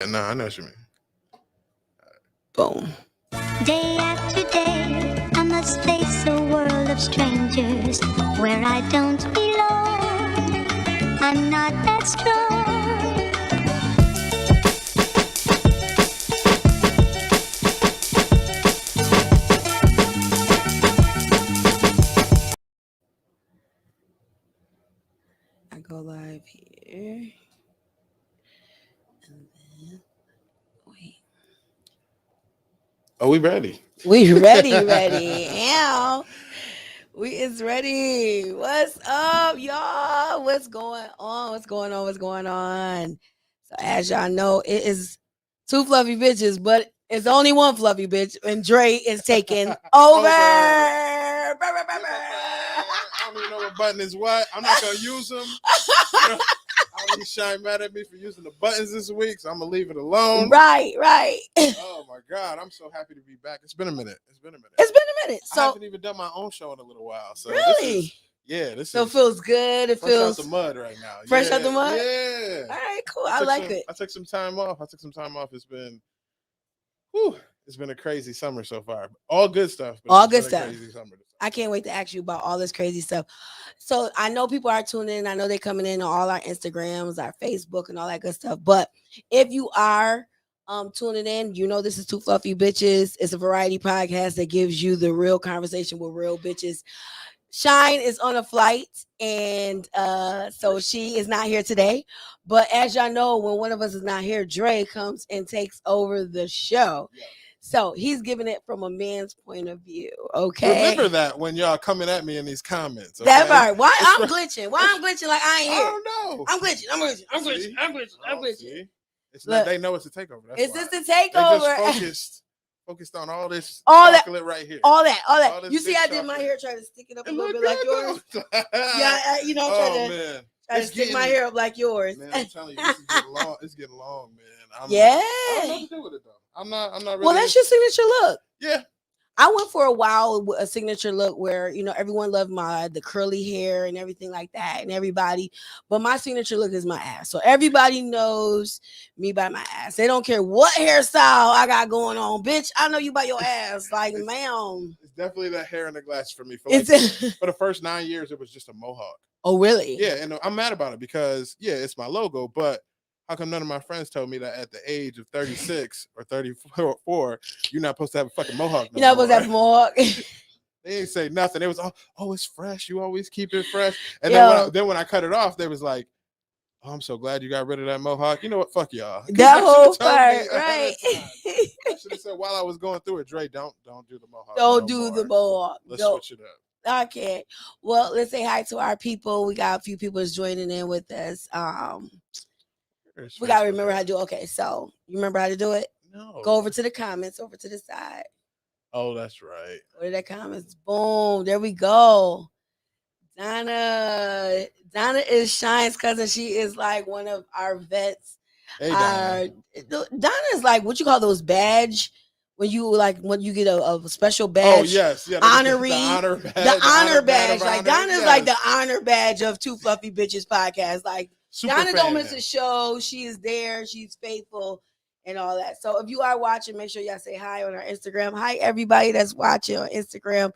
No, I know what you mean. Boom. Day after day, I must face a world of strangers where I don't belong. I'm not that strong. I go live here. And then, wait. Oh, we ready. We ready. Ow. We is ready. What's up, y'all? What's going on? What's going on? So as y'all know, it is two fluffy bitches, but it's only one fluffy bitch, and Dre is taking over. I don't even know what button is what. I'm not gonna use them. I don't need Shine mad at me for using the buttons this week, so I'm gonna leave it alone. Right. Oh my God, I'm so happy to be back. It's been a minute. So I haven't even done my own show in a little while. So really, this so it feels good. It fresh feels out the mud right now. Fresh out the mud. Yeah. All right, cool. I like it. I took some time off. It's been a crazy summer so far. All good stuff. All good stuff. Crazy summer. I can't wait to ask you about all this crazy stuff. So I know people are tuning in. I know they're coming in on all our Instagrams, our Facebook, and all that good stuff. But if you are tuning in, you know this is Two Fluffy Bitches. It's a variety podcast that gives you the real conversation with real bitches. Shine is on a flight, and so she is not here today. But as y'all know, when one of us is not here, Dre comes and takes over the show. Yeah. So he's giving it from a man's point of view. Okay. Remember that when y'all coming at me in these comments. Okay? That part. Why I'm glitching? Why I'm glitching like I ain't here? I don't know. I'm glitching. It's not. They know it's a takeover. It's just a takeover. They just focused on all this chocolate right here. All that. You see, I did my hair, trying to stick it up a little bit like yours. Yeah, try to stick my hair up like yours. Man, I'm telling you, this is getting long. It's getting long, man. I don't know what to do with it though. I'm not really. Well, that's your signature look. Yeah. I went for a while with a signature look where, everyone loved the curly hair and everything like that, and everybody. But my signature look is my ass. So everybody knows me by my ass. They don't care what hairstyle I got going on. Bitch, I know you by your ass. Like, ma'am. It's definitely that hair in the glass for me. For the first 9 years, it was just a mohawk. Oh, really? Yeah, and I'm mad about it because, it's my logo, but how come none of my friends told me that at the age of 36 or 34, you're not supposed to have a fucking mohawk? You're not supposed to have a mohawk. They didn't say nothing. It was, oh, it's fresh. You always keep it fresh. And then when I cut it off, they was like, oh, I'm so glad you got rid of that mohawk. You know what? Fuck y'all. That whole part, right? I should have said while I was going through it, Dre, don't do the mohawk. Don't do the mohawk. Let's switch it up. Okay. Well, let's say hi to our people. We got a few people joining in with us. We gotta remember how to do it. Okay, so you remember how to do it? No. Go over to the comments, over to the side. Oh, that's right. Go to the comments. Boom. There we go. Donna is Shine's cousin. She is like one of our vets. Hey, Donna. Donna is like what you call those badge when you get a special badge. Oh yes, yeah. Honorary. The honor badge. Like Donna's like the honor badge of Two Fluffy Bitches podcast. Like super Donna don't miss a show. She is there. She's faithful and all that. So if you are watching, make sure y'all say hi on our Instagram. Hi, everybody that's watching on Instagram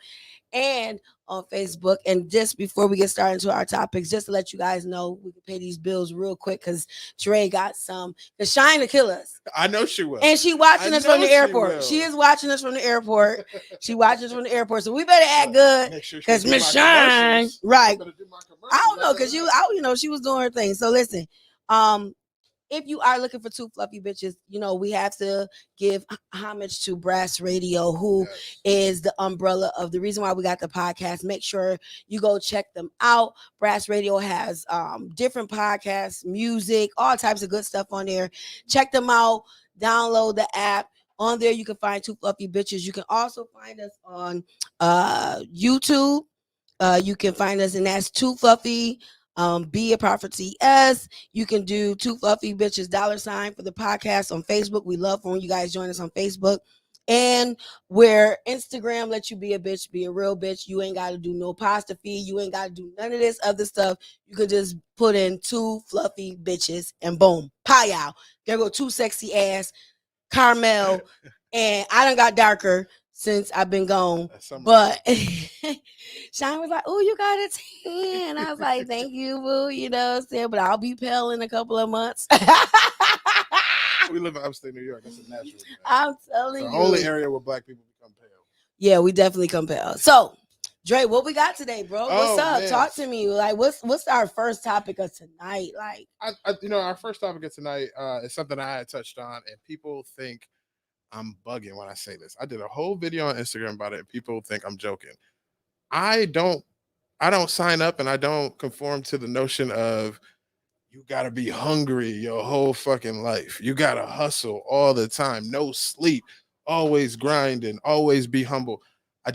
and on Facebook. And just before we get started into our topics, just to let you guys know, we can pay these bills real quick because Dre got some. Because Shine to kill us. I know she will. And she watching us from the airport. She is watching us from the airport. She watches us from the airport. So we better act good because Miss Shine, right? I don't know because she was doing her thing. So listen, if you are looking for Two Fluffy Bitches, we have to give homage to Brass Radio, who is the umbrella of the reason why we got the podcast. Make sure you go check them out. Brass Radio has different podcasts, music, all types of good stuff on there. Check them out. Download the app. On there, you can find Two Fluffy Bitches. You can also find us on YouTube. You can find us, and that's Two Fluffy Be a Prophecy S. You can do Two Fluffy Bitches $ for the podcast on Facebook. We love when you guys join us on Facebook. And where Instagram lets you be a bitch, be a real bitch, you ain't got to do no apostrophe. You ain't got to do none of this other stuff. You can just put in 2 fluffy bitches and boom, pie out. There go 2 sexy ass, Carmel, and I done got darker since I've been gone. But Shine was like, "Oh, you got a tan." I was like, "Thank you, boo." You know what I'm saying? But I'll be pale in a couple of months. We live in upstate New York. That's a natural thing. I'm telling you. The only area where black people become pale. Yeah, we definitely come pale. So, Dre, what we got today, bro? What's up? Man. Talk to me. Like, what's our first topic of tonight? Like, our first topic of tonight is something I had touched on, and people think I'm bugging when I say this. I did a whole video on Instagram about it, and people think I'm joking. I don't sign up, and I don't conform to the notion of you got to be hungry your whole fucking life. You got to hustle all the time, no sleep, always grinding, always be humble. I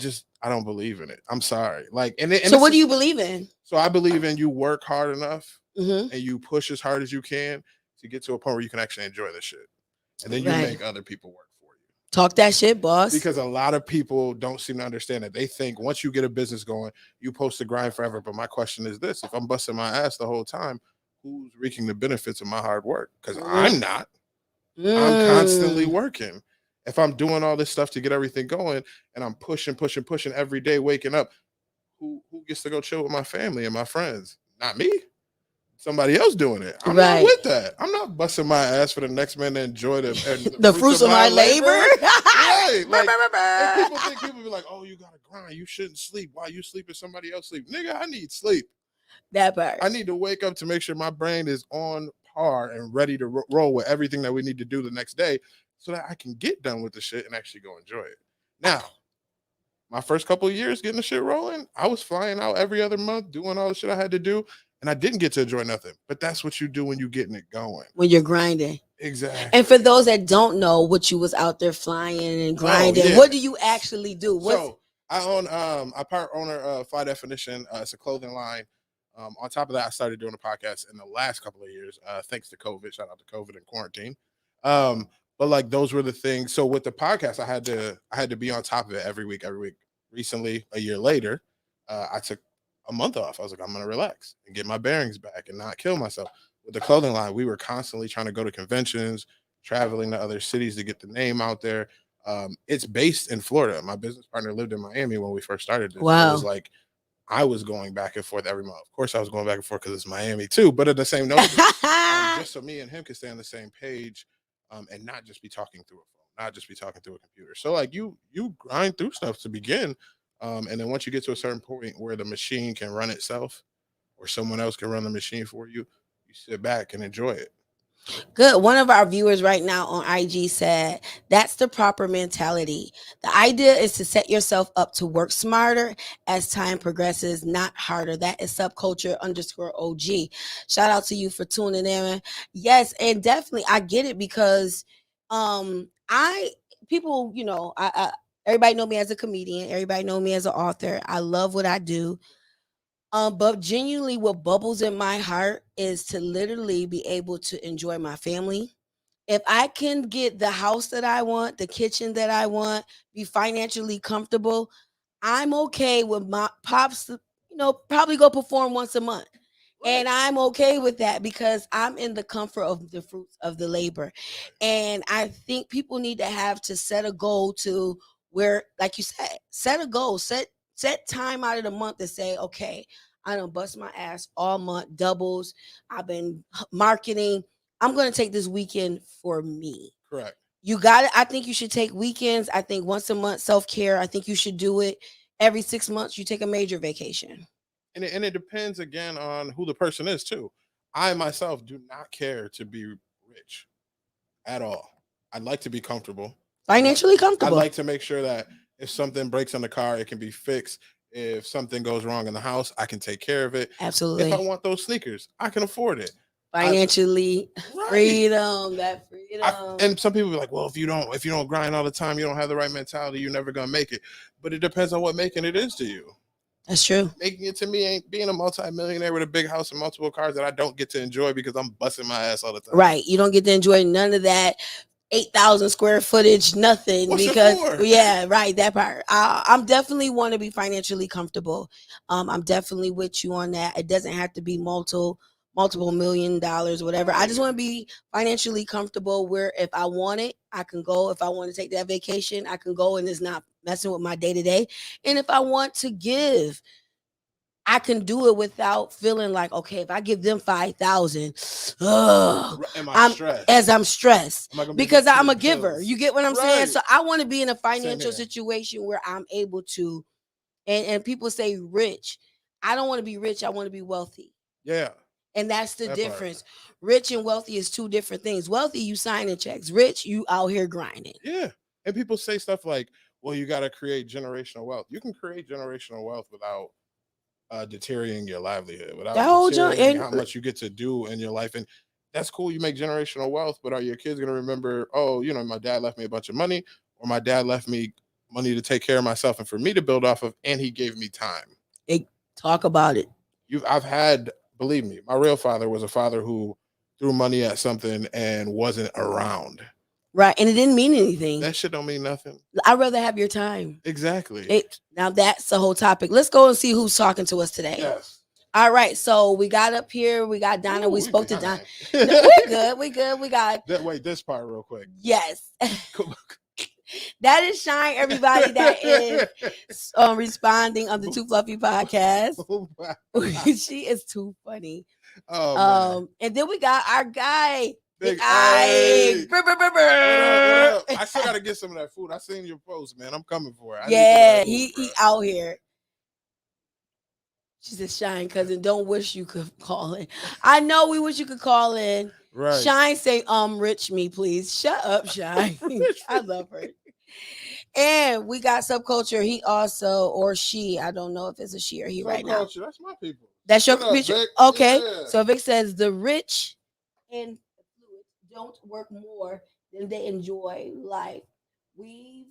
don't believe in it. I'm sorry. Like, so what do you believe in? So I believe in you work hard enough and you push as hard as you can to get to a point where you can actually enjoy the shit. And then you make other people work for you. Talk that shit, boss. Because a lot of people don't seem to understand it. They think once you get a business going, you supposed to grind forever. But my question is this: if I'm busting my ass the whole time, who's reaping the benefits of my hard work? Because I'm not. I'm constantly working. If I'm doing all this stuff to get everything going and I'm pushing every day, waking up, who gets to go chill with my family and my friends? Not me. Somebody else doing it. I'm not with that. I'm not busting my ass for the next man to enjoy the fruits of my labor. Right. Like, and people be like, oh, you gotta grind. You shouldn't sleep. Why you sleep if somebody else sleep? Nigga, I need sleep. That part. I need to wake up to make sure my brain is on par and ready to roll with everything that we need to do the next day so that I can get done with the shit and actually go enjoy it. Now, my first couple of years getting the shit rolling, I was flying out every other month, doing all the shit I had to do, and I didn't get to enjoy nothing. But that's what you do when you're getting it going. When you're grinding. Exactly. And for those that don't know what you was out there flying and grinding, what do you actually do? So I own I part owner of Fly Definition. It's a clothing line. On top of that, I started doing a podcast in the last couple of years, thanks to COVID. Shout out to COVID and quarantine. But like those were the things. So with the podcast, I had to be on top of it every week. Recently, a year later, I took a month off. I was like, I'm gonna relax and get my bearings back and not kill myself. With the clothing line, we were constantly trying to go to conventions, traveling to other cities to get the name out there. It's based in Florida. My business partner lived in Miami when we first started this. Wow. It was like I was going back and forth every month. Of course, I was going back and forth because it's Miami too. But at the same note, just so me and him could stay on the same page, and not just be talking through a phone, not just be talking through a computer. So like you grind through stuff to begin, and then once you get to a certain point where the machine can run itself, or someone else can run the machine for you, you sit back and enjoy it. Good. One of our viewers right now on IG said that's the proper mentality. The idea is to set yourself up to work smarter as time progresses, not harder. That is subculture_OG. Shout out to you for tuning in. Yes, and definitely I get it because people, you know, I everybody know me as a comedian, everybody know me as an author. I love what I do. But genuinely what bubbles in my heart is to literally be able to enjoy my family. If I can get the house that I want, the kitchen that I want, be financially comfortable, I'm okay with my pops, probably go perform once a month. Right. And I'm okay with that because I'm in the comfort of the fruits of the labor. And I think people need to set a goal to where, like you said, set a goal, set time out of the month to say, okay, I don't bust my ass all month, doubles. I've been marketing. I'm going to take this weekend for me. Correct. You got it. I think you should take weekends. I think once a month self-care. I think you should do it every 6 months. You take a major vacation. And it depends again on who the person is too. I myself do not care to be rich at all. I'd like to be comfortable. Financially comfortable. I'd like to make sure that if something breaks on the car, it can be fixed. If something goes wrong in the house, I can take care of it. Absolutely. If I want those sneakers, I can afford it. Financially, freedom, that freedom. And some people be like, well, if you don't grind all the time, you don't have the right mentality, you're never gonna make it. But it depends on what making it is to you. That's true. Making it to me ain't being a multi-millionaire with a big house and multiple cars that I don't get to enjoy because I'm busting my ass all the time. Right. You don't get to enjoy none of that 8,000 square footage, nothing. What's because your floor? Yeah, right, that part. I'm definitely want to be financially comfortable. I'm definitely with you on that. It doesn't have to be multiple $1 million, whatever. I just want to be financially comfortable where if I want it, I can go. If I want to take that vacation, I can go, and it's not messing with my day to day. And if I want to give, I can do it without feeling like, okay, if I give them 5,000, I'm stressed because I'm a giver. You get what I'm saying? So I want to be in a financial situation where I'm able to, and people say rich. I don't want to be rich. I want to be wealthy. Yeah. And that's the difference. Rich and wealthy is two different things. Wealthy, you signing checks. Rich, you out here grinding. Yeah. And people say stuff like, well, you got to create generational wealth. You can create generational wealth without deteriorating your livelihood, without deteriorating how much you get to do in your life. And that's cool. You make generational wealth, but are your kids going to remember, oh, you know, my dad left me a bunch of money, or my dad left me money to take care of myself and for me to build off of, and he gave me time. Talk about it. I've had, believe me, my real father was a father who threw money at something and wasn't around. Right. And it didn't mean anything. That shit don't mean nothing. I'd rather have your time. Exactly. Now that's the whole topic. Let's go and see who's talking to us today. Yes. All right. So we got up here. We got Donna. We spoke to Donna. No, we good. We got. Wait, this part real quick. Yes. That is Shine, everybody that is responding on the Too Fluffy podcast. Oh, she is too funny. Oh, and then we got our guy, Big Ike. What up? I still gotta get some of that food. I seen your post, man. I'm coming for it. He out here. She said, Shine, cousin, don't wish you could call in. I know we wish you could call in. Right. Shine say, rich me, please. Shut up, Shine. I love her. And we got Subculture. He also, or she, I don't know if it's a she or he right now. Subculture, that's my people. That's your picture? Okay. Yeah. So Vic says, the rich and don't work more than they enjoy life. We've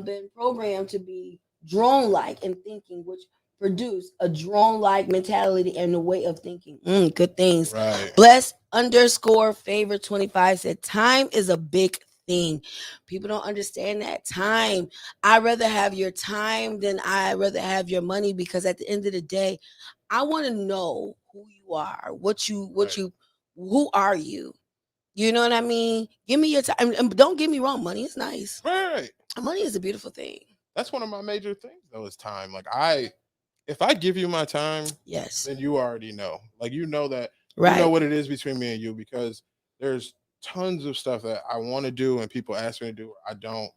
been programmed to be drone-like in thinking, which produce a drone-like mentality and a way of thinking. Good things. Right. Bless _favorite 25 said, time is a big thing. People don't understand that. Time. I'd rather have your time than I'd rather have your money, because at the end of the day, I want to know who you are, who are you? You know what I mean? Give me your time. And don't get me wrong, money is nice. Right. Money is a beautiful thing. That's one of my major things, though, is time. Like, if I give you my time, yes, then you already know. Like, you know that, right, you know what it is between me and you, because there's tons of stuff that I want to do and people ask me to do. I don't.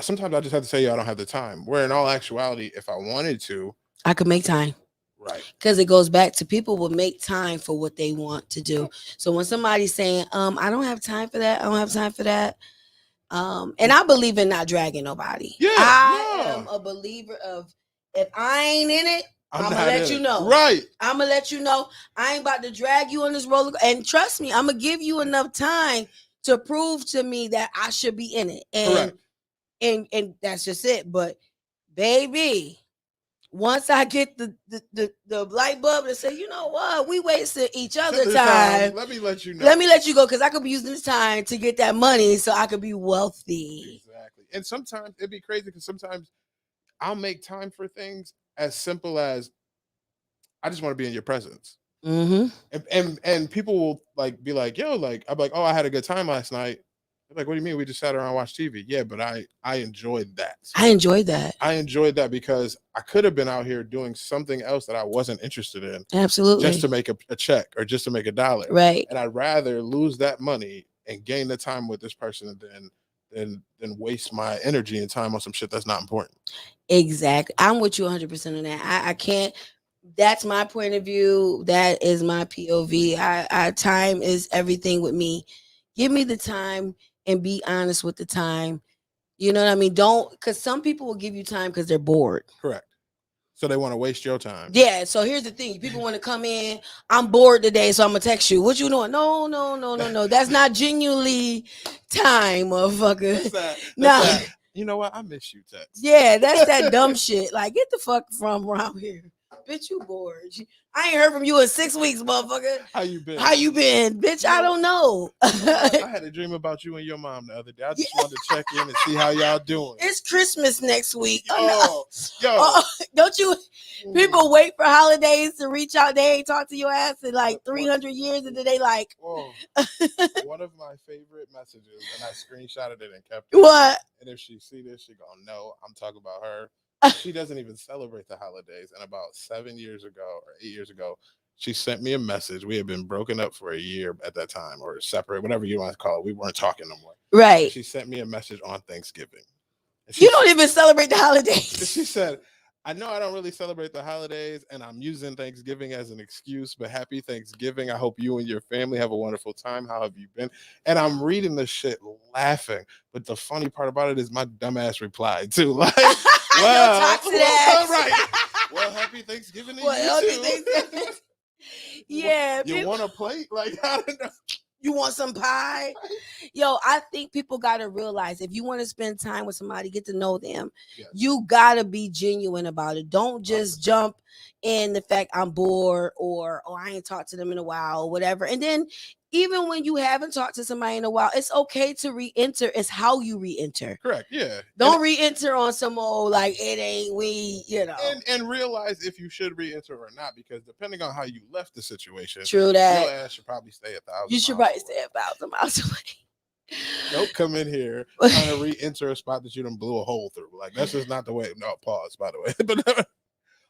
Sometimes I just have to say, I don't have the time. Where in all actuality, if I wanted to, I could make time. Right. Because it goes back to people will make time for what they want to do. So when somebody's saying, I don't have time for that, I don't have time for that. And I believe in not dragging nobody. Yeah. I am a believer of, if I ain't in it, I'm gonna let you know. Right. I'm gonna let you know. I ain't about to drag you on this roller. And trust me, I'm gonna give you enough time to prove to me that I should be in it. And and that's just it. But baby, once I get the light bulb and say, you know what, we wasted each other time. Let me let you know. Let me let you go, because I could be using this time to get that money so I could be wealthy. Exactly. And sometimes it'd be crazy, because sometimes I'll make time for things as simple as, I just want to be in your presence. Mm-hmm. And people will like be like, yo, like, I'm like, oh, I had a good time last night. They're like, what do you mean? We just sat around and watched TV. Yeah, but I enjoyed that. I enjoyed that because I could have been out here doing something else that I wasn't interested in. Absolutely. Just to make a check or just to make $1. Right. And I'd rather lose that money and gain the time with this person than waste my energy and time on some shit that's not important. Exactly. I'm with you 100% on that. I can't. That's my point of view. That is my POV. Time is everything with me. Give me the time and be honest with the time. You know what I mean? Don't, because some people will give you time because they're bored. Correct. So they want to waste your time. Yeah. So here's the thing. People want to come in. I'm bored today, so I'm going to text you. What you doing? No. That's not genuinely time, motherfucker. That. You know what? I miss you, text. Yeah, that's that dumb shit. Like, get the fuck from around here. Bitch, you bored. I ain't heard from you in 6 weeks, motherfucker. How you been? Bitch, I don't know. I had a dream about you and your mom the other day. I just wanted to check in and see how y'all doing. It's Christmas next week. Yo. Don't you? People wait for holidays to reach out. They ain't talk to your ass in like 300 years, and then they like. One of my favorite messages, and I screenshotted it and kept it. What? And if she see this, she gonna know I'm talking about her. She doesn't even celebrate the holidays. And about 7 years ago or 8 years ago, she sent me a message. We had been broken up for a year at that time, or separate, whatever you want to call it. We weren't talking no more. Right. And she sent me a message on Thanksgiving. You don't even celebrate the holidays. She said, I know I don't really celebrate the holidays, and I'm using Thanksgiving as an excuse, but happy Thanksgiving. I hope you and your family have a wonderful time. How have you been? And I'm reading the shit laughing. But the funny part about it is my dumbass replied too. Like, well, right. Well, happy Thanksgiving to you too. Yeah. You want a plate? Like, I don't know. You want some pie? Yo, I think people got to realize if you want to spend time with somebody, get to know them. Yes. You got to be genuine about it. Don't just jump in the fact I'm bored or I ain't talked to them in a while or whatever. And then even when you haven't talked to somebody in a while, it's okay to re-enter. It's how you re-enter. Correct. Yeah. Don't re-enter on some old like it ain't we, you know. And realize if you should re-enter or not, because depending on how you left the situation, true that your ass should probably stay 1,000. You should probably stay 1,000 miles away. Don't come in here trying to re-enter a spot that you done blew a hole through. Like that's just not the way. No, pause. By the way, but.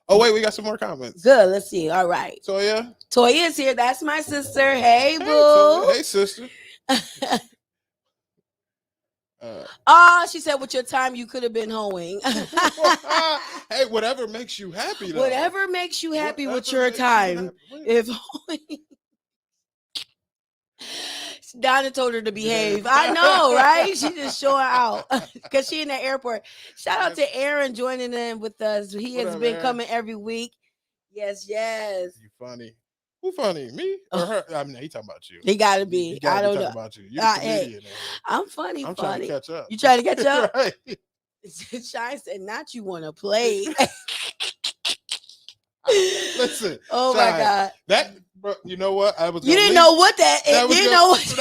Oh, wait, we got some more comments. Good, let's see. All right. Toya is here. That's my sister. Hey, boo. Hey, sister. She said, with your time, you could have been hoeing. Hey, whatever makes you happy, though. Whatever makes you happy with your time. If hoeing... Donna told her to behave. I know, right? She just showing out because she in the airport. Shout out to Aaron joining in with us. He has been coming every week. Yes. You funny. Who funny? Me or her? I mean, he talking about you. He got to be. I don't know about you. You're a comedian. I'm funny. I'm trying to catch up. You trying to catch up? Right. Shine said, "Not you want to play." Listen. Oh Shine, my God. That. Bro, you know what? You didn't know what that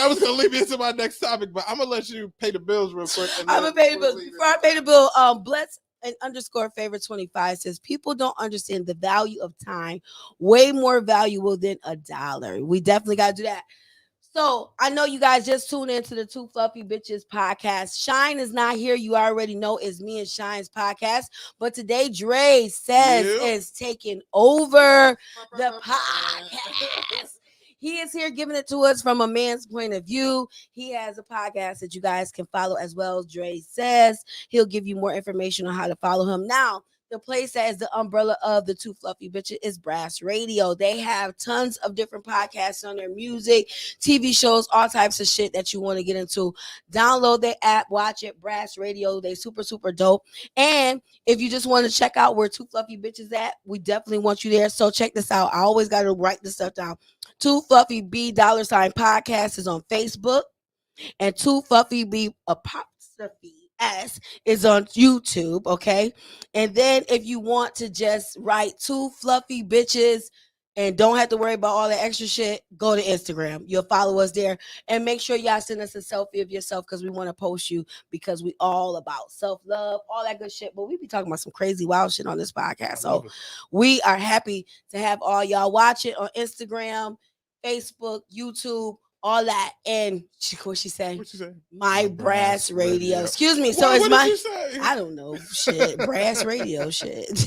was gonna lead me into my next topic, but I'm gonna let you pay the bills real quick. I'm gonna pay the bills. Before I pay the bill, bless an underscore favorite 25 says people don't understand the value of time, way more valuable than $1. We definitely gotta do that. So I know you guys just tuned into the Two Fluffy Bitches podcast. Shine is not here. You already know it's me and Shine's podcast. But today, Dre says is taking over the podcast. He is here giving it to us from a man's point of view. He has a podcast that you guys can follow as well. Dre says he'll give you more information on how to follow him. Now, the place that is the umbrella of the Two Fluffy Bitches is Brass Radio. They have tons of different podcasts on their music, TV shows, all types of shit that you want to get into. Download their app, watch it, Brass Radio. They super, super dope. And if you just want to check out where Two Fluffy Bitches at, we definitely want you there. So check this out. I always got to write this stuff down. Two Fluffy B $ podcast is on Facebook, and Two Fluffy B apostrophe S is on YouTube, okay? And then if you want to just write Two Fluffy Bitches and don't have to worry about all the extra shit, go to Instagram. You'll follow us there. And make sure y'all send us a selfie of yourself because we want to post you because we all about self-love, all that good shit. But we be talking about some crazy wild shit on this podcast. So we are happy to have all y'all watch it on Instagram, Facebook, YouTube, all that. And what she say? My Brass Radio. Excuse me. So it's my, I don't know, shit. Brass Radio shit.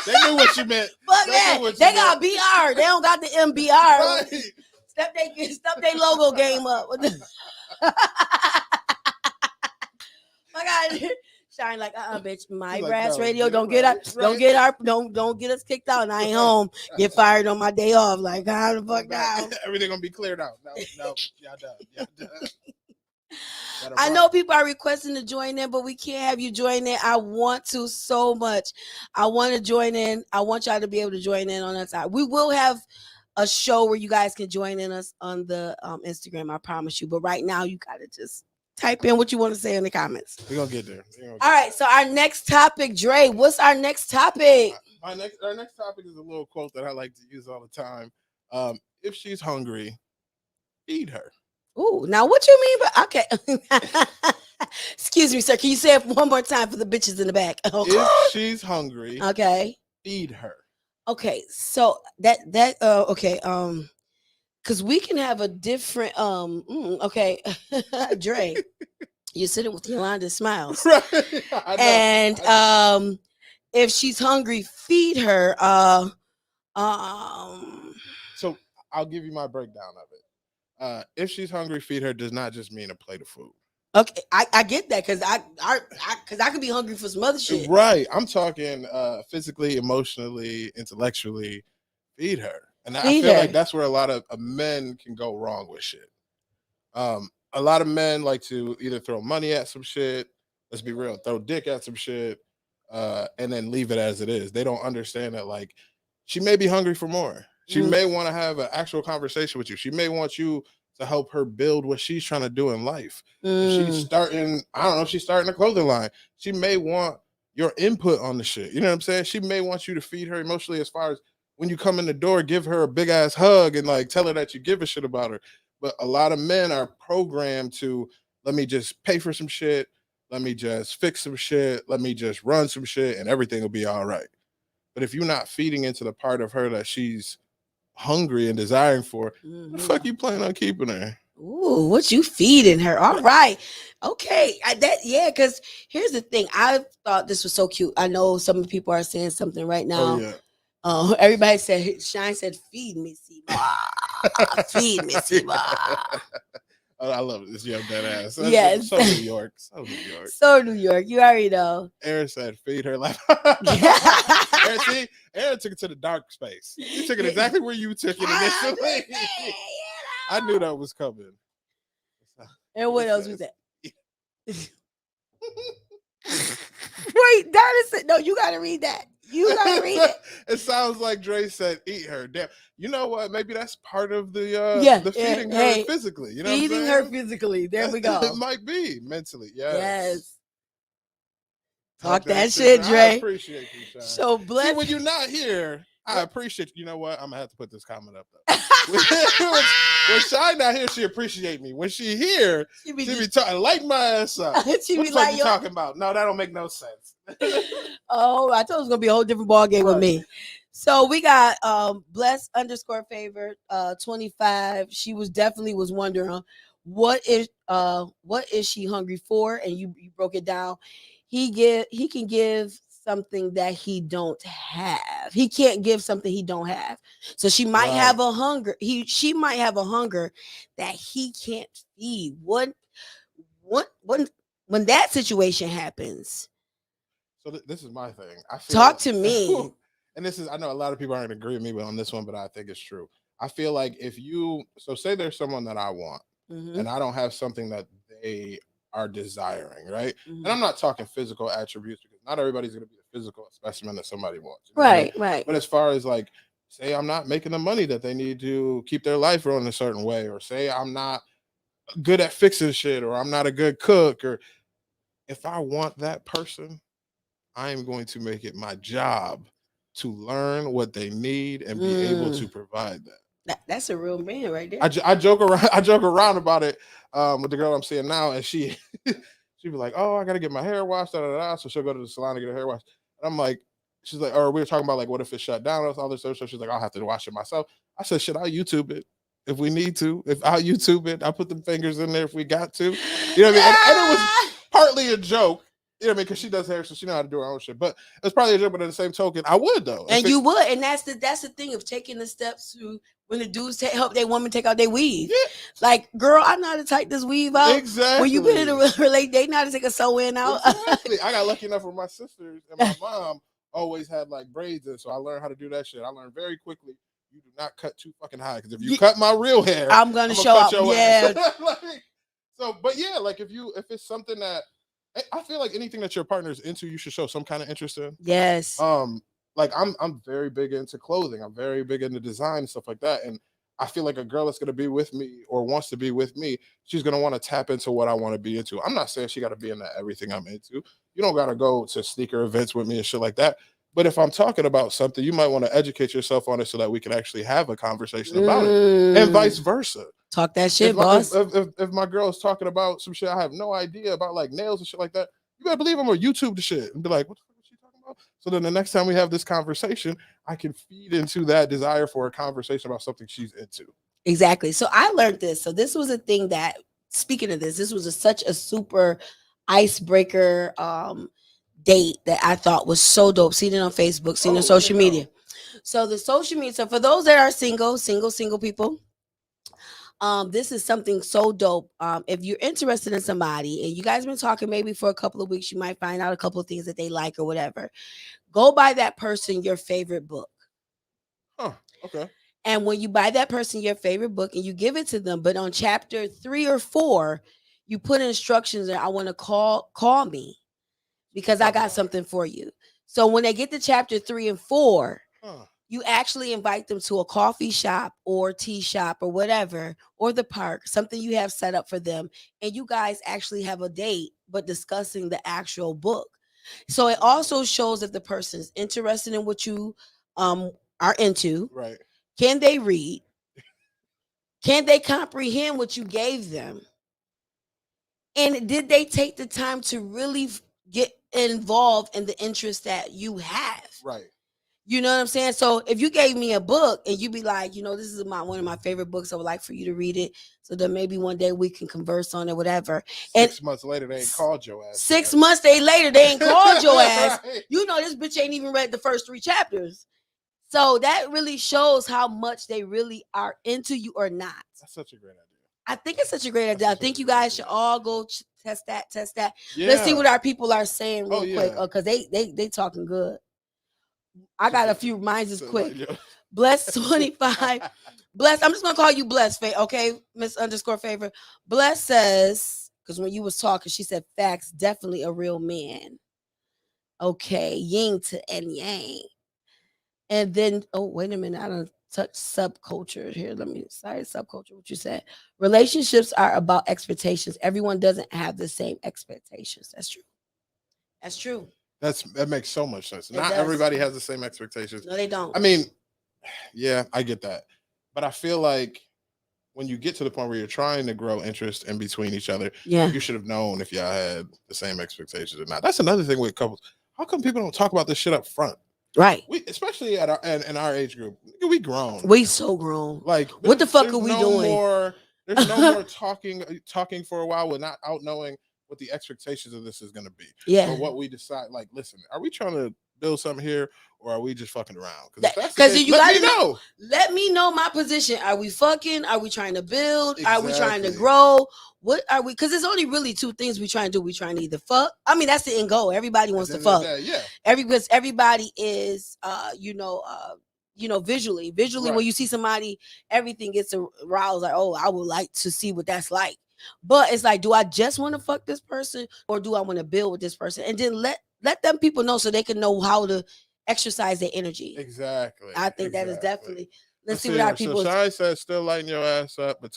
They knew what you meant. Fuck that. They got BR. They don't got the MBR. Right. Step they logo game up. My God. Shine like bitch. My Brass Radio. Don't get us kicked out and I ain't home. Get fired on my day off. Like how the fuck now? Everything gonna be cleared out. No, y'all done. I know people are requesting to join in, but we can't have you join in. I want to so much. I want to join in. I want y'all to be able to join in on that side. We will have a show where you guys can join in us on the Instagram. I promise you. But right now, you gotta just Type in what you want to say in the comments. We're gonna get there. All right. So our next topic, Dre. What's our next topic? Our next topic is a little quote that I like to use all the time. If she's hungry, feed her. Ooh, now what you mean by okay? Excuse me, sir. Can you say it one more time for the bitches in the back? If she's hungry, okay, feed her. Okay, so okay, because we can have a different okay, Dre, you're sitting with Yolanda Smiles, right? I know, and if she's hungry, feed her. So I'll give you my breakdown of it. If she's hungry, feed her does not just mean a plate of food. Okay, I get that because I could be hungry for some other shit. Right. I'm talking physically, emotionally, intellectually. Feed her. And I feel like that's where a lot of men can go wrong with shit. A lot of men like to either throw money at some shit, let's be real, throw dick at some shit, and then leave it as it is. They don't understand that, like, she may be hungry for more. She may want to have an actual conversation with you. She may want you to help her build what she's trying to do in life. If she's starting, I don't know, if she's starting a clothing line, she may want your input on the shit. You know what I'm saying? She may want you to feed her emotionally, as far as when you come in the door, give her a big ass hug and like tell her that you give a shit about her. But a lot of men are programmed to, let me just pay for some shit, let me just fix some shit, let me just run some shit, and everything will be all right. But if you're not feeding into the part of her that she's hungry and desiring for, the fuck you plan on keeping her? Ooh, what you feeding her? All right, okay, because here's the thing. I thought this was so cute. I know some people are saying something right now. Oh yeah. Everybody said, Shine said, feed me, Seba. Feed me, Seba. I love it. This young dead ass. Yes. So New York. So New York. So New York. You already know. Aaron said, feed her like Aaron took it to the dark space. He took it exactly where you took it initially. I knew that was coming. And what else was that? Wait, that is it. No, you gotta read that. You gotta read it. It sounds like Dre said, "Eat her." Damn. You know what? Maybe that's part of the feeding her physically. You know, feeding her physically. There we go. It might be mentally. Yes. Talk that shit, Dre. I appreciate you, Shine. So bless. See, when you're not here, I appreciate. You know what? I'm gonna have to put this comment up though. When Shine not here, she appreciate me. When she here, she be talking, light my ass up. She what be the like, fuck you talking about? No, that don't make no sense. Oh, I told it was gonna be a whole different ball game with me. So we got bless _favor 25. She definitely was wondering what is she hungry for, and you broke it down. He can give something that he don't have. He can't give something he don't have. So she might have a hunger. She might have a hunger that he can't feed. When that situation happens. So this is my thing. Talk to me. And this is, I know a lot of people aren't going to agree with me on this one, but I think it's true. I feel like say there's someone that I want, and I don't have something that they are desiring, right? And I'm not talking physical attributes, because not everybody's going to be the physical specimen that somebody wants. You know right. But as far as like, say I'm not making the money that they need to keep their life running a certain way, or say I'm not good at fixing shit, or I'm not a good cook, or if I want that person, I am going to make it my job to learn what they need and be able to provide that. That's a real man right there. I joke around about it with the girl I'm seeing now, and she be like, "Oh, I gotta get my hair washed." So she'll go to the salon to get her hair washed, and I'm like, she's like, or we were talking about like, what if it shut down or all this stuff? So she's like, I'll have to wash it myself. I said, shit, I'll YouTube it if we need to. If I'll YouTube it, I'll put the fingers in there if we got to. You know what I mean? And it was partly a joke. You know what I mean? Because she does hair, so she know how to do her own shit. But it's probably a joke, but at the same token, I would though. And you would, and that's the thing of taking the steps to when the dudes help their woman take out their weave. Yeah. Like, girl, I know how to tighten this weave out. Exactly. When you been in a relationship, they know how to take a sew-in out. Exactly. I got lucky enough with my sisters, and my mom always had like braids in, so I learned how to do that shit. I learned very quickly. You do not cut too fucking high, because if you cut my real hair, I'm gonna show up. Yeah. But yeah, like if it's something that I feel like anything that your partner's into, you should show some kind of interest in. Yes. Like I'm very big into clothing. I'm very big into design and stuff like that. And I feel like a girl that's going to be with me or wants to be with me, she's going to want to tap into what I want to be into. I'm not saying she got to be into everything I'm into. You don't got to go to sneaker events with me and shit like that. But if I'm talking about something, you might want to educate yourself on it so that we can actually have a conversation about it, and vice versa. Talk that shit, boss. If my girl is talking about some shit I have no idea about, like nails and shit like that, you better believe I'm gonna YouTube the shit and be like, what the fuck is she talking about? So then the next time we have this conversation, I can feed into that desire for a conversation about something she's into. Exactly. So I learned this. So this was a thing that, speaking of this was such a super icebreaker date that I thought was so dope. Seen it on Facebook, seen it on social media. So the social media. So for those that are single people, this is something so dope. If you're interested in somebody and you guys been talking maybe for a couple of weeks, you might find out a couple of things that they like or whatever. Go buy that person your favorite book. Huh. Okay. And when you buy that person your favorite book and you give it to them, but on chapter 3 or 4, you put instructions that I want to call me because I got something for you. So when they get to chapter 3 and 4, you actually invite them to a coffee shop or tea shop or whatever, or the park, something you have set up for them. And you guys actually have a date, but discussing the actual book. So it also shows if the person is interested in what you are into. Right. Can they read? Can they comprehend what you gave them? And did they take the time to really get involved in the interest that you have? Right. You know what I'm saying? So if you gave me a book and you be like, this is one of my favorite books, I would like for you to read it. So then maybe one day we can converse on it, whatever. 6 months later, they ain't called your ass. 6 months later, they ain't called your ass. Right. This bitch ain't even read the first 3 chapters. So that really shows how much they really are into you or not. That's such a great idea. I think it's such a great idea. I think you guys should all go test that. Yeah. Let's see what our people are saying real quick. Because they talking good. I got a few. Mine's is quick. Bless 25. Bless. I'm just gonna call you Bless. Okay, Miss_Favor. Bless says, because when you was talking, she said facts. Definitely a real man. Okay, yin to and yang. And then, wait a minute. I don't touch subculture here. Subculture. What you said. Relationships are about expectations. Everyone doesn't have the same expectations. That's true. That's true. That makes so much sense. Not everybody has the same expectations. No, they don't. I mean, yeah, I get that. But I feel like when you get to the point where you're trying to grow interest in between each other, you should have known if y'all had the same expectations or not. That's another thing with couples. How come people don't talk about this shit up front? Right. We, especially in our age group, we grown. We so grown. Like, what the fuck are we doing? There's no more talking for a while without knowing what the expectations of this is going to be. Yeah. Or what we decide. Like, listen, are we trying to build something here, or are we just fucking around? Because you got to know. Let me know my position. Are we fucking? Are we trying to build? Exactly. Are we trying to grow? What are we? Because there's only really 2 things we trying to do. We trying to either fuck. I mean, that's the end goal. Everybody wants to fuck. Yeah. Everybody is, visually. Right. When you see somebody, everything gets aroused. Like, oh, I would like to see what that's like. But it's like, do I just want to fuck this person, or do I want to build with this person? And then let them people know so they can know how to exercise their energy. Exactly. I think that is definitely. Let's see what our people. So Shai said, still lighting your ass up, but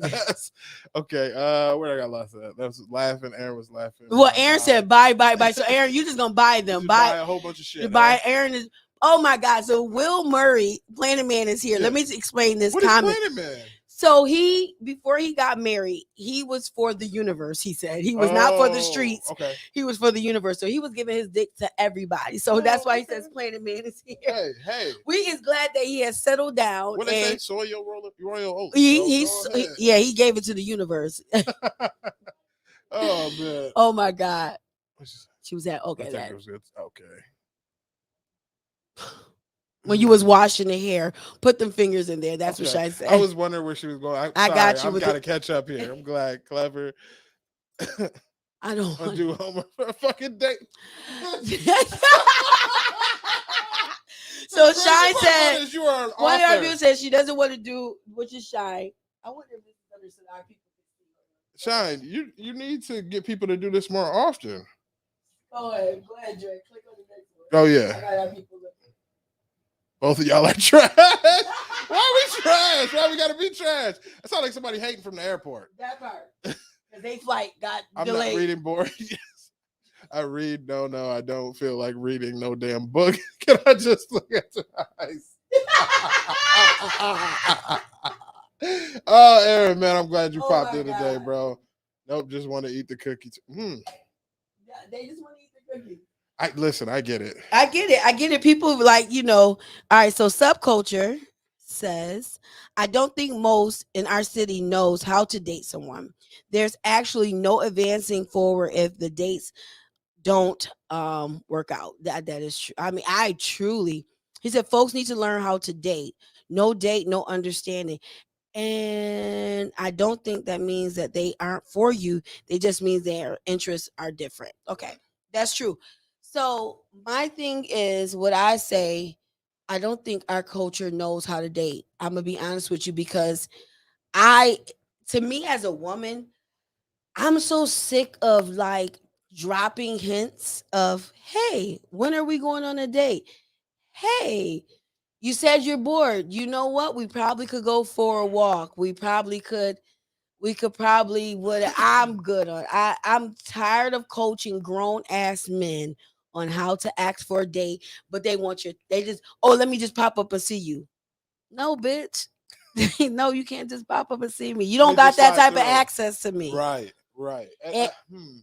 ass. Okay. Where I got lost at? That was laughing. Aaron was laughing. Well, Aaron said buy. So Aaron, you just gonna buy them. Buy a whole bunch of shit. Buy Aaron is. Oh my God. So Will Murray, Planet Man, is here. Yeah. Let me explain this comment. Planet Man? So before he got married, he was for the universe. He said he was not for the streets. Okay. He was for the universe. So he was giving his dick to everybody. So that's why he says Planet Man is here. Hey. We is glad that he has settled down. What they say? Soil royal oats. He gave it to the universe. Oh man. Oh my God. She was at okay. That was good. Okay. When you was washing the hair, put them fingers in there. That's what Shai said. I was wondering where she was going. I got you. I've got to catch up here. I'm glad. Clever. I don't want to do homework for a fucking date. So Shai said, one of our viewers said she doesn't want to do, which is Shai. I wonder if this is understood our people. Shine, you need to get people to do this more often. Go ahead, Dre. Click on the next one. Oh yeah. I got our people looking. Both of y'all are trash. Why we trash? Why we gotta be trash? That sounds like somebody hating from the airport. That part. Because they flight got I'm delayed. not reading board. Yes. I read. No, I don't feel like reading no damn book. Can I just look at your eyes? Oh, Aaron, man, I'm glad you popped in today, bro. Nope, just want to eat the cookies. They just want to eat the cookies. Listen, I get it. I get it. People like, all right, so subculture says, I don't think most in our city knows how to date someone. There's actually no advancing forward if the dates don't work out. That is true. I mean, he said folks need to learn how to date. No date, no understanding. And I don't think that means that they aren't for you. They just means their interests are different. Okay, that's true. So my thing is, what I say, I don't think our culture knows how to date. I'm gonna be honest with you, because to me as a woman, I'm so sick of like dropping hints of, hey, when are we going on a date? Hey, you said you're bored. You know what? We probably could go for a walk. We could probably would I'm good on. I'm tired of coaching grown ass men on how to ask for a date, but they just, oh, let me just pop up and see you. No, bitch. No, you can't just pop up and see me. You don't got that type of access to me. Right.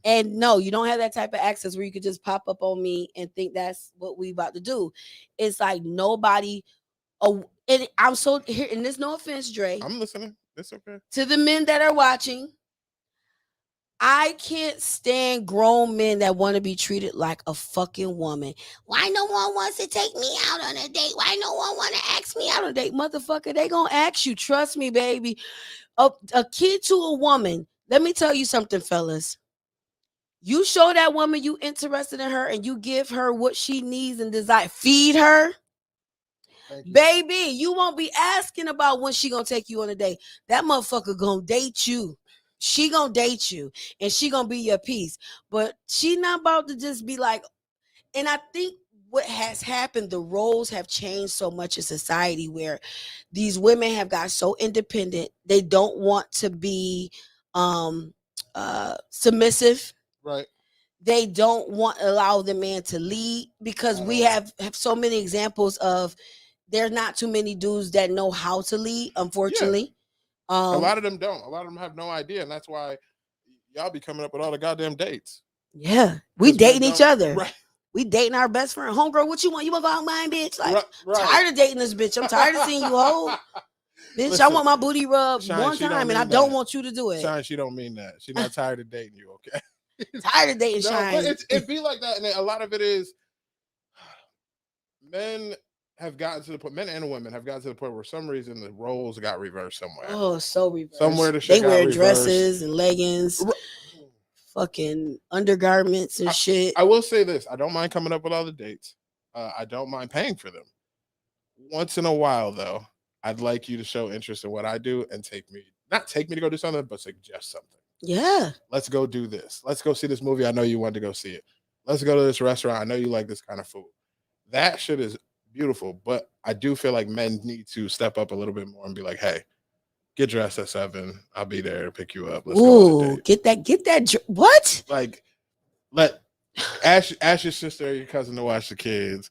And no, you don't have that type of access where you could just pop up on me and think that's what we about to do. It's like nobody. Oh, and I'm so here, and there's no offense, Dre. I'm listening. It's okay. To the men that are watching, I can't stand grown men that want to be treated like a fucking woman. Why no one wants to take me out on a date? Why no one want to ask me out on a date? Motherfucker, they gonna ask you. Trust me, baby. A kid to a woman. Let me tell you something, fellas. You show that woman you interested in her and you give her what she needs and desire. Feed her. Baby, you won't be asking about when she gonna take you on a date. That motherfucker gonna date you. She gonna date you and she gonna be your piece. But she not about to just be like, and I think what has happened, the roles have changed so much in society where these women have got so independent. They don't want to be submissive. Right. They don't want to allow the man to lead, because we have so many examples of there's not too many dudes that know how to lead, unfortunately. Yeah. A lot of them don't. A lot of them have no idea, and that's why y'all be coming up with all the goddamn dates. Yeah, we dating each other. Right. We dating our best friend. Homegirl, what you want? You want to go out mine, bitch? Like, right. Tired of dating this bitch. I'm tired of seeing you hoe. Bitch, listen, I want my booty rubbed one time, and I don't want you to do it. Shine, she don't mean that. She's not tired of dating you, okay? Tired of dating Shine. But it be like that, and a lot of it is men have gotten to the point, men and women have gotten to the point where for some reason the roles got reversed somewhere. Oh, so reversed. Somewhere the shit they wear dresses and leggings, fucking undergarments and shit. I will say this: I don't mind coming up with all the dates. I don't mind paying for them. Once in a while, though, I'd like you to show interest in what I do and not take me to go do something, but suggest something. Yeah. Let's go do this. Let's go see this movie. I know you wanted to go see it. Let's go to this restaurant. I know you like this kind of food. That shit is beautiful, but I do feel like men need to step up a little bit more and be like, hey, get dressed at 7. I'll be there to pick you up. Let's go on a date. Get that. What? Like, ask your sister or your cousin to watch the kids.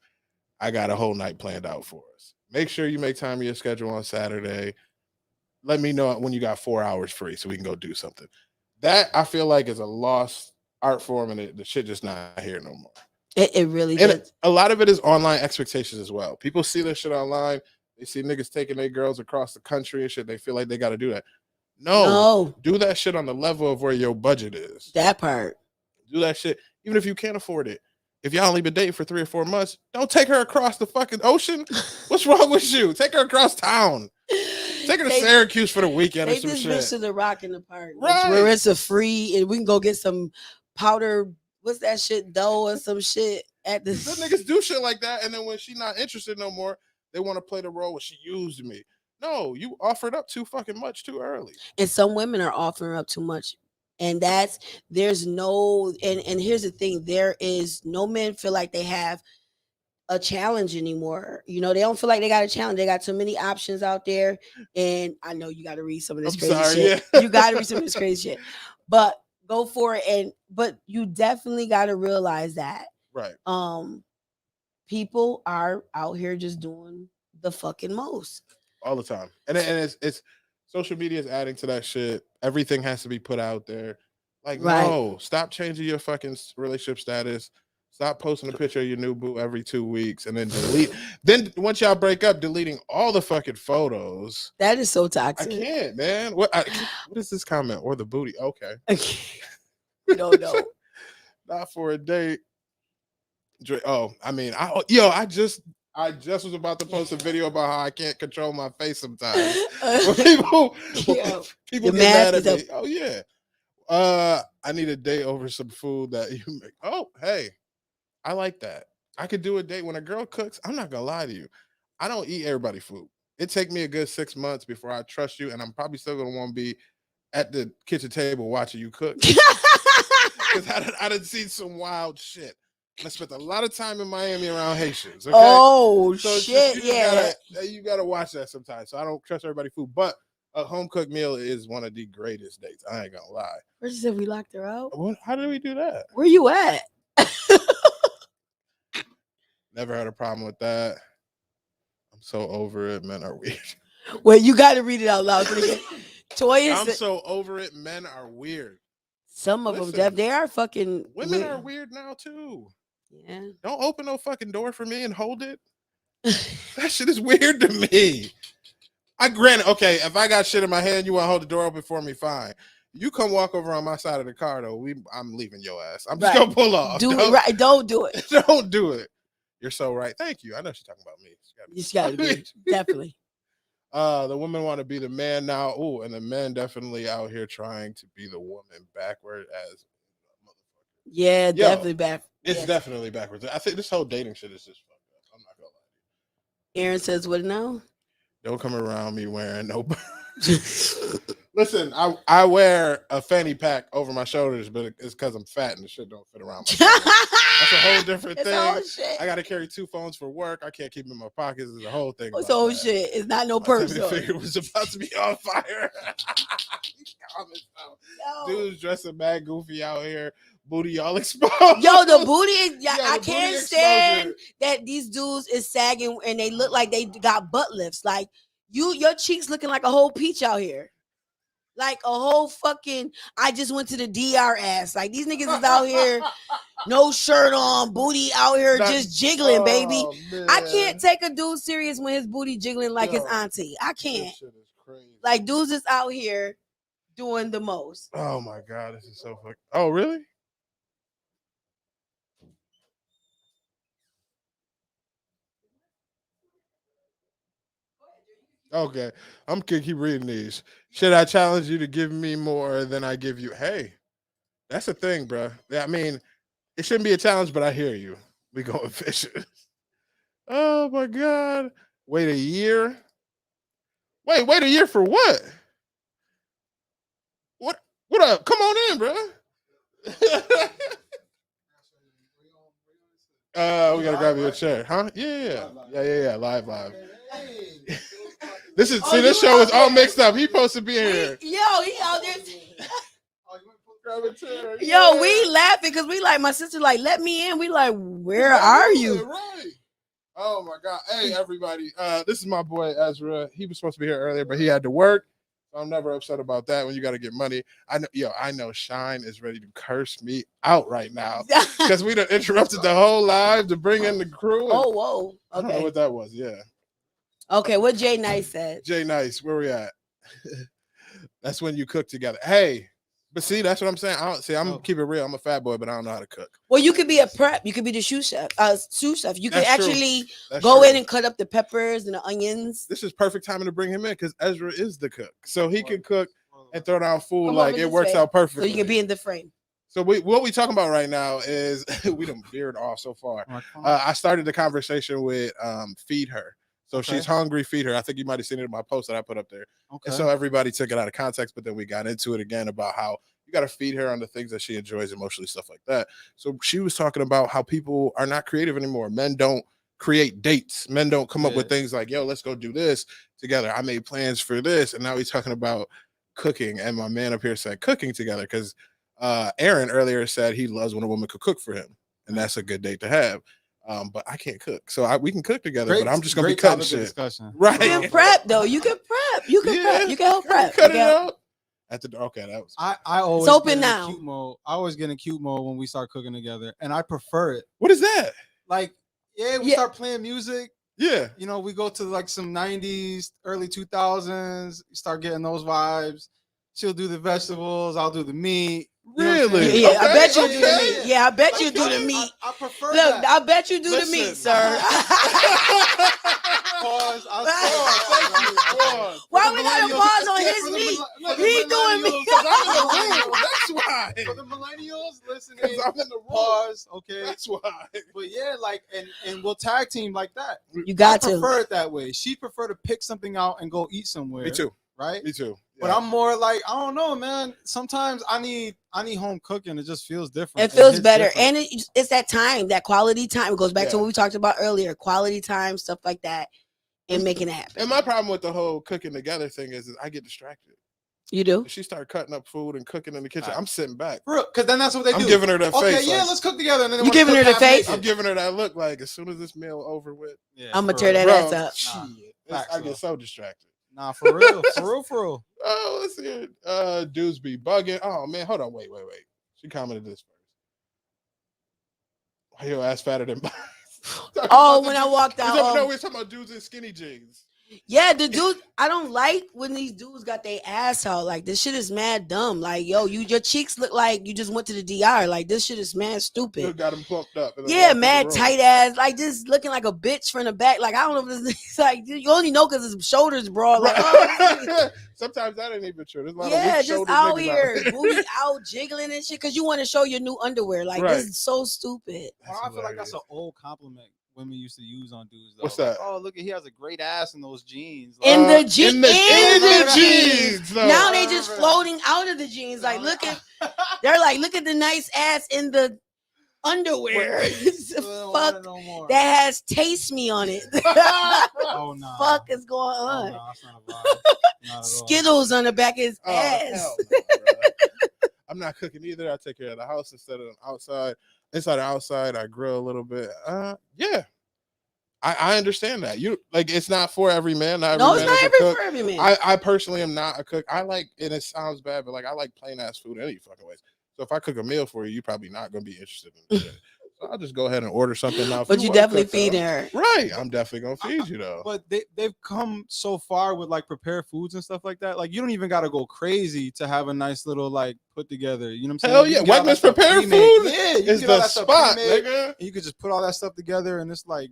I got a whole night planned out for us. Make sure you make time in your schedule on Saturday. Let me know when you got 4 hours free so we can go do something. That I feel like is a lost art form, and the shit just not here no more. It really is. A lot of it is online expectations as well. People see this shit online. They see niggas taking their girls across the country and shit. They feel like they got to do that. No, do that shit on the level of where your budget is. That part. Do that shit, even if you can't afford it. If y'all only been dating for 3 or 4 months, don't take her across the fucking ocean. What's wrong with you? Take her across town. Take her to Syracuse for the weekend or some shit. They just to the Rock in the Park, right? Where it's a free, and we can go get some powder. What's that shit? Dough or some shit at the. Some niggas do shit like that, and then when she not interested no more, they want to play the role where she used me. No, you offered up too fucking much too early. And some women are offering up too much, and there's no. And here's the thing: there is no men feel like they have a challenge anymore. You know, they don't feel like they got a challenge. They got too many options out there. And I know you got to read some of this crazy shit. Yeah. You got to read some of this crazy shit. But go for it. But you definitely got to realize that. Right. People are out here just doing the fucking most. All the time. And it's social media is adding to that shit. Everything has to be put out there. Like, no, stop changing your fucking relationship status. Stop posting a picture of your new boo every 2 weeks and then delete. Then once y'all break up, deleting all the fucking photos. That is so toxic. I can't, man. What is this comment? Or the booty? Okay. No. Not for a date. Oh, I mean, I just was about to post a video about how I can't control my face sometimes. People get mad at me. Oh yeah. I need a date over some food that you make. Oh, hey. I like that. I could do a date when a girl cooks. I'm not gonna lie to you. I don't eat everybody's food. It take me a good 6 months before I trust you, and I'm probably still gonna want to be at the kitchen table watching you cook. Because I done seen some wild shit. I spent a lot of time in Miami around Haitians. Okay? Oh so shit! You gotta watch that sometimes. So I don't trust everybody's food, but a home cooked meal is one of the greatest dates. I ain't gonna lie. First said we locked her out. How did we do that? Where you at? Never had a problem with that. I'm so over it. Men are weird. Well, you got to read it out loud. Toya, I'm so over it. Men are weird. Some of them, they are fucking. Women are weird now too. Yeah. Don't open no fucking door for me and hold it. That shit is weird to me. Okay, if I got shit in my hand, you want to hold the door open for me, fine. You come walk over on my side of the car though. I'm leaving your ass. I'm just gonna pull off. Don't do it. Don't do it. You're so right. Thank you. I know she's talking about me. You got to be definitely. The women want to be the man now. Oh, and the men definitely out here trying to be the woman backward as motherfucker. Yeah, definitely back. It's definitely backwards. I think this whole dating shit is just fucked up. I'm not gonna lie to you. Aaron says, "What now?" Don't come around me wearing no. Listen, I wear a fanny pack over my shoulders, but it's because I'm fat and the shit don't fit around my shoulders. That's a whole different thing. I got to carry 2 phones for work. I can't keep them in my pockets. It's a whole thing. It's whole shit. It's not no purse. I figured it was about to be on fire. Dudes dressing mad goofy out here. Booty all exposed. Yo, the booty is. I can't stand that these dudes is sagging and they look like they got butt lifts. Like your cheeks looking like a whole peach out here. Like a whole fucking, I just went to the DR ass. Like these niggas is out here, no shirt on, booty out here just jiggling, baby. Man. I can't take a dude serious when his booty jiggling like his auntie. I can't. This shit is crazy. Like dudes is out here doing the most. Oh my God, this is so fucking. Oh, really? Okay, I'm gonna keep reading these. Should I challenge you to give me more than I give you? Hey, that's a thing, bro. I mean, it shouldn't be a challenge, but I hear you. We going fishing. Oh my God! Wait a year. Wait a year for what? What up? Come on in, bro. We gotta grab you a chair, huh? Yeah. Live. This show is all mixed up. He supposed to be here. He out there. Yo, we laughing because we like my sister like let me in. We like, where are you? Right. Oh my God. Hey everybody. This is my boy Ezra. He was supposed to be here earlier, but he had to work. So I'm never upset about that when you gotta get money. I know Shine is ready to curse me out right now. Because we done interrupted the whole live to bring in the crew. Oh, whoa. Okay. I don't know what that was. Yeah. Okay, what Jay Nice said. Jay Nice, where we at? That's when you cook together. Hey, but see, that's what I'm saying. I'm keep it real. I'm a fat boy, but I don't know how to cook. Well, you could be a prep. You could be the sous chef. You could actually go in and cut up the peppers and the onions. This is perfect timing to bring him in because Ezra is the cook, so he can cook and throw down food like it works out perfectly. So you can be in the frame. So what we talking about right now is we done veered off so far. I started the conversation with feed her. So she's hungry, feed her. I think you might have seen it in my post that I put up there. Okay. And so everybody took it out of context, but then we got into it again about how you got to feed her on the things that she enjoys emotionally, stuff like that. So she was talking about how people are not creative anymore. Men don't create dates. Men don't come up with things like, yo, let's go do this together. I made plans for this. And now he's talking about cooking. And my man up here said cooking together because Aaron earlier said he loves when a woman could cook for him. And that's a good date to have. But I can't cook. So we can cook together, but I'm just going to be cutting shit. Discussion. Right. You can prep, though. You can prep. You can prep. You can help prep. Cut it out. Okay, that was. I always it's open now. Cute mode. I always get in cute mode when we start cooking together, and I prefer it. What is that? Like, we start playing music. Yeah, you know, we go to like some 90s, early 2000s. Start getting those vibes. She'll do the vegetables. I'll do the meat. Really? Yeah, okay, I bet you do the meat. Yeah, I bet you do the meat. I prefer that. I bet you do the meat, sir. Pause. Why we gotta pause on his meat? He doing meat. I'm in the room. That's why. For the millennials listening, I'm in the room. Pause. Okay. That's why. But yeah, like, and we'll tag team like that. You got to. I prefer it that way. She prefer to pick something out and go eat somewhere. Me too. Right? Me too. But I'm more like, I don't know, man. Sometimes I need home cooking. It just feels different. It feels better. Different. And it's that time, that quality time. It goes back to what we talked about earlier. Quality time, stuff like that, and making it happen. And my problem with the whole cooking together thing is I get distracted. You do? If she started cutting up food and cooking in the kitchen, I'm sitting back. Because then that's what they do. I'm giving her that face. Okay, let's cook together. And then you giving her the face? I'm giving her that look like as soon as this meal over with. I'm going to tear that ass up. I get so distracted. Nah, for real. For real. Oh, let's see it. Dudes be bugging. Oh, man. Hold on. Wait. She commented this first. Why your ass fatter than mine? When I walked out. No, we're talking about dudes in skinny jeans. Yeah, the dude, I don't like when these dudes got their ass out. Like, this shit is mad dumb. Like, yo, your cheeks look like you just went to the DR. Like, this shit is mad stupid. You got him plumped up. Yeah, mad tight ass. Like, just looking like a bitch from the back. Like, I don't know if this is like, you only know because his shoulders broad. Like, sometimes that ain't even true. There's a lot of just out here, booty out, jiggling and shit, because you want to show your new underwear. Like, this is so stupid. I feel like that's an old compliment women used to use on dudes. Though. What's that? Like, oh, look, he has a great ass in those jeans. Like, in the jeans. No. Now they just floating out of the jeans. Like, they're like, look at the nice ass in the underwear. Fuck, that has taste me on it. Oh no. Fuck is going on? Oh, no, not Skittles on the back of his ass. No, I'm not cooking either. I take care of the house instead of outside. Inside and outside, I grill a little bit. Yeah, I understand that. You like it's not for every man. Not every man for every man. I personally am not a cook. I like, and it sounds bad, but like I like plain ass food any fucking ways. So if I cook a meal for you, you're probably not gonna be interested in it. So I'll just go ahead and order something now. But you definitely feeding her. Right. I'm definitely gonna feed you though. But they've come so far with like prepared foods and stuff like that. Like you don't even gotta go crazy to have a nice little like put together. You know what I'm saying? Hell yeah. Wegmans prepared food is the spot, nigga. You could just put all that stuff together and it's like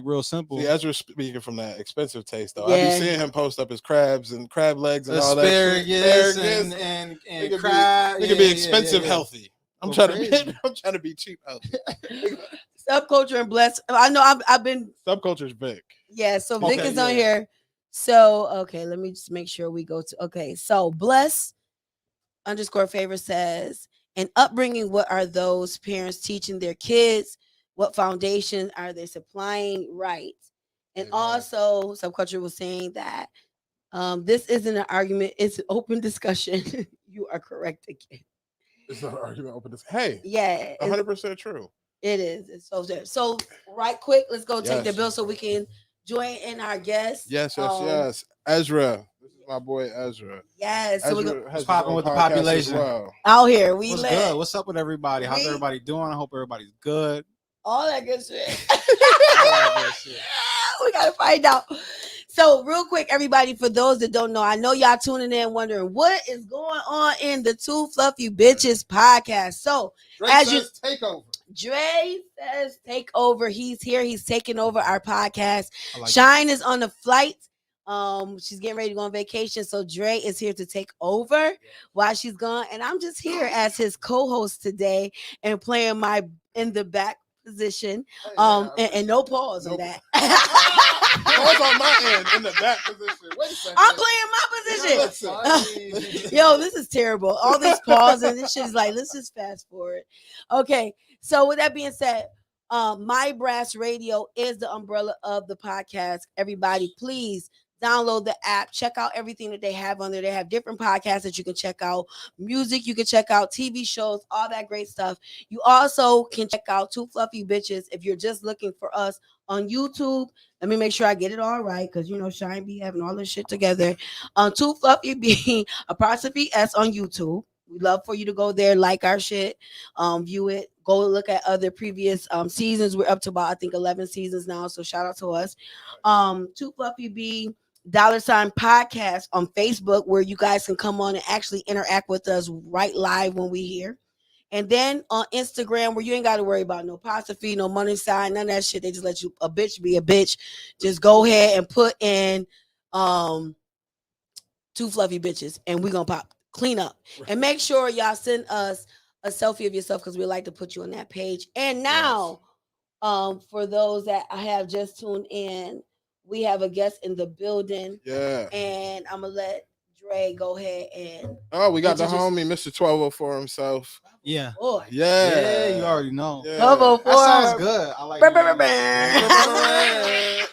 real simple. See, Ezra's speaking from that expensive taste though. I be seeing him post up his crabs and crab legs and all that. Asparagus and crab. It could be expensive healthy. I'm trying to be cheap healthy. Subculture and Bless. I know I've been Subculture's Vic. Yeah, so Vic is on here. So okay, let me just make sure we go to so Bless _favor says, in upbringing, what are those parents teaching their kids? What foundation are they supplying? Right. And also Subculture was saying that this isn't an argument, it's an open discussion. You are correct again. It's not an argument, open discussion. Hey, yeah, 100% true. It is. It's so there. So right quick, let's go take the bill so we can join in our guests. Yes. Ezra. This is my boy Ezra. Yes. Ezra so we're popping with the population. Well. Out here. What's good? What's up with everybody? How's everybody doing? I hope everybody's good. All that good shit. We gotta find out. So real quick, everybody, for those that don't know, I know y'all tuning in wondering what is going on in the Two Fluffy Bitches podcast. So take over. Dre says take over. He's here. He's taking over our podcast. Shine is on the flight. She's getting ready to go on vacation. So Dre is here to take over while she's gone. And I'm just here as his co-host today and playing my in the back position. And no pause on that. Pause on my end in the back position. Wait a second. I'm playing my position. Yo, this is terrible. All this pause and this shit is like, let's just fast forward. Okay. So with that being said, My Brass Radio is the umbrella of the podcast. Everybody, please download the app. Check out everything that they have on there. They have different podcasts that you can check out, music you can check out, TV shows, all that great stuff. You also can check out Two Fluffy Bitches if you're just looking for us on YouTube. Let me make sure I get it all right, because you know Shine be having all this shit together. Two Fluffy B apostrophe S on YouTube. We love for you to go there, like our shit, view it, go look at other previous seasons. We're up to about, I think, 11 seasons now. So shout out to us. Two Fluffy B $ podcast on Facebook, where you guys can come on and actually interact with us right live when we here. And then on Instagram, where you ain't got to worry about no apostrophe, no money sign, none of that shit. They just let you a bitch be a bitch. Just go ahead and put in Two Fluffy Bitches, and we're gonna pop clean up. And make sure y'all send us a selfie of yourself, because we like to put you on that page. And now, for those that I have just tuned in, we have a guest in the building. Yeah. And I'm gonna let Dre go ahead and we got the homie Mr. 1204 himself. Yeah. Boy. Yeah. You already know. Yeah. 1204. That sounds good. I like it.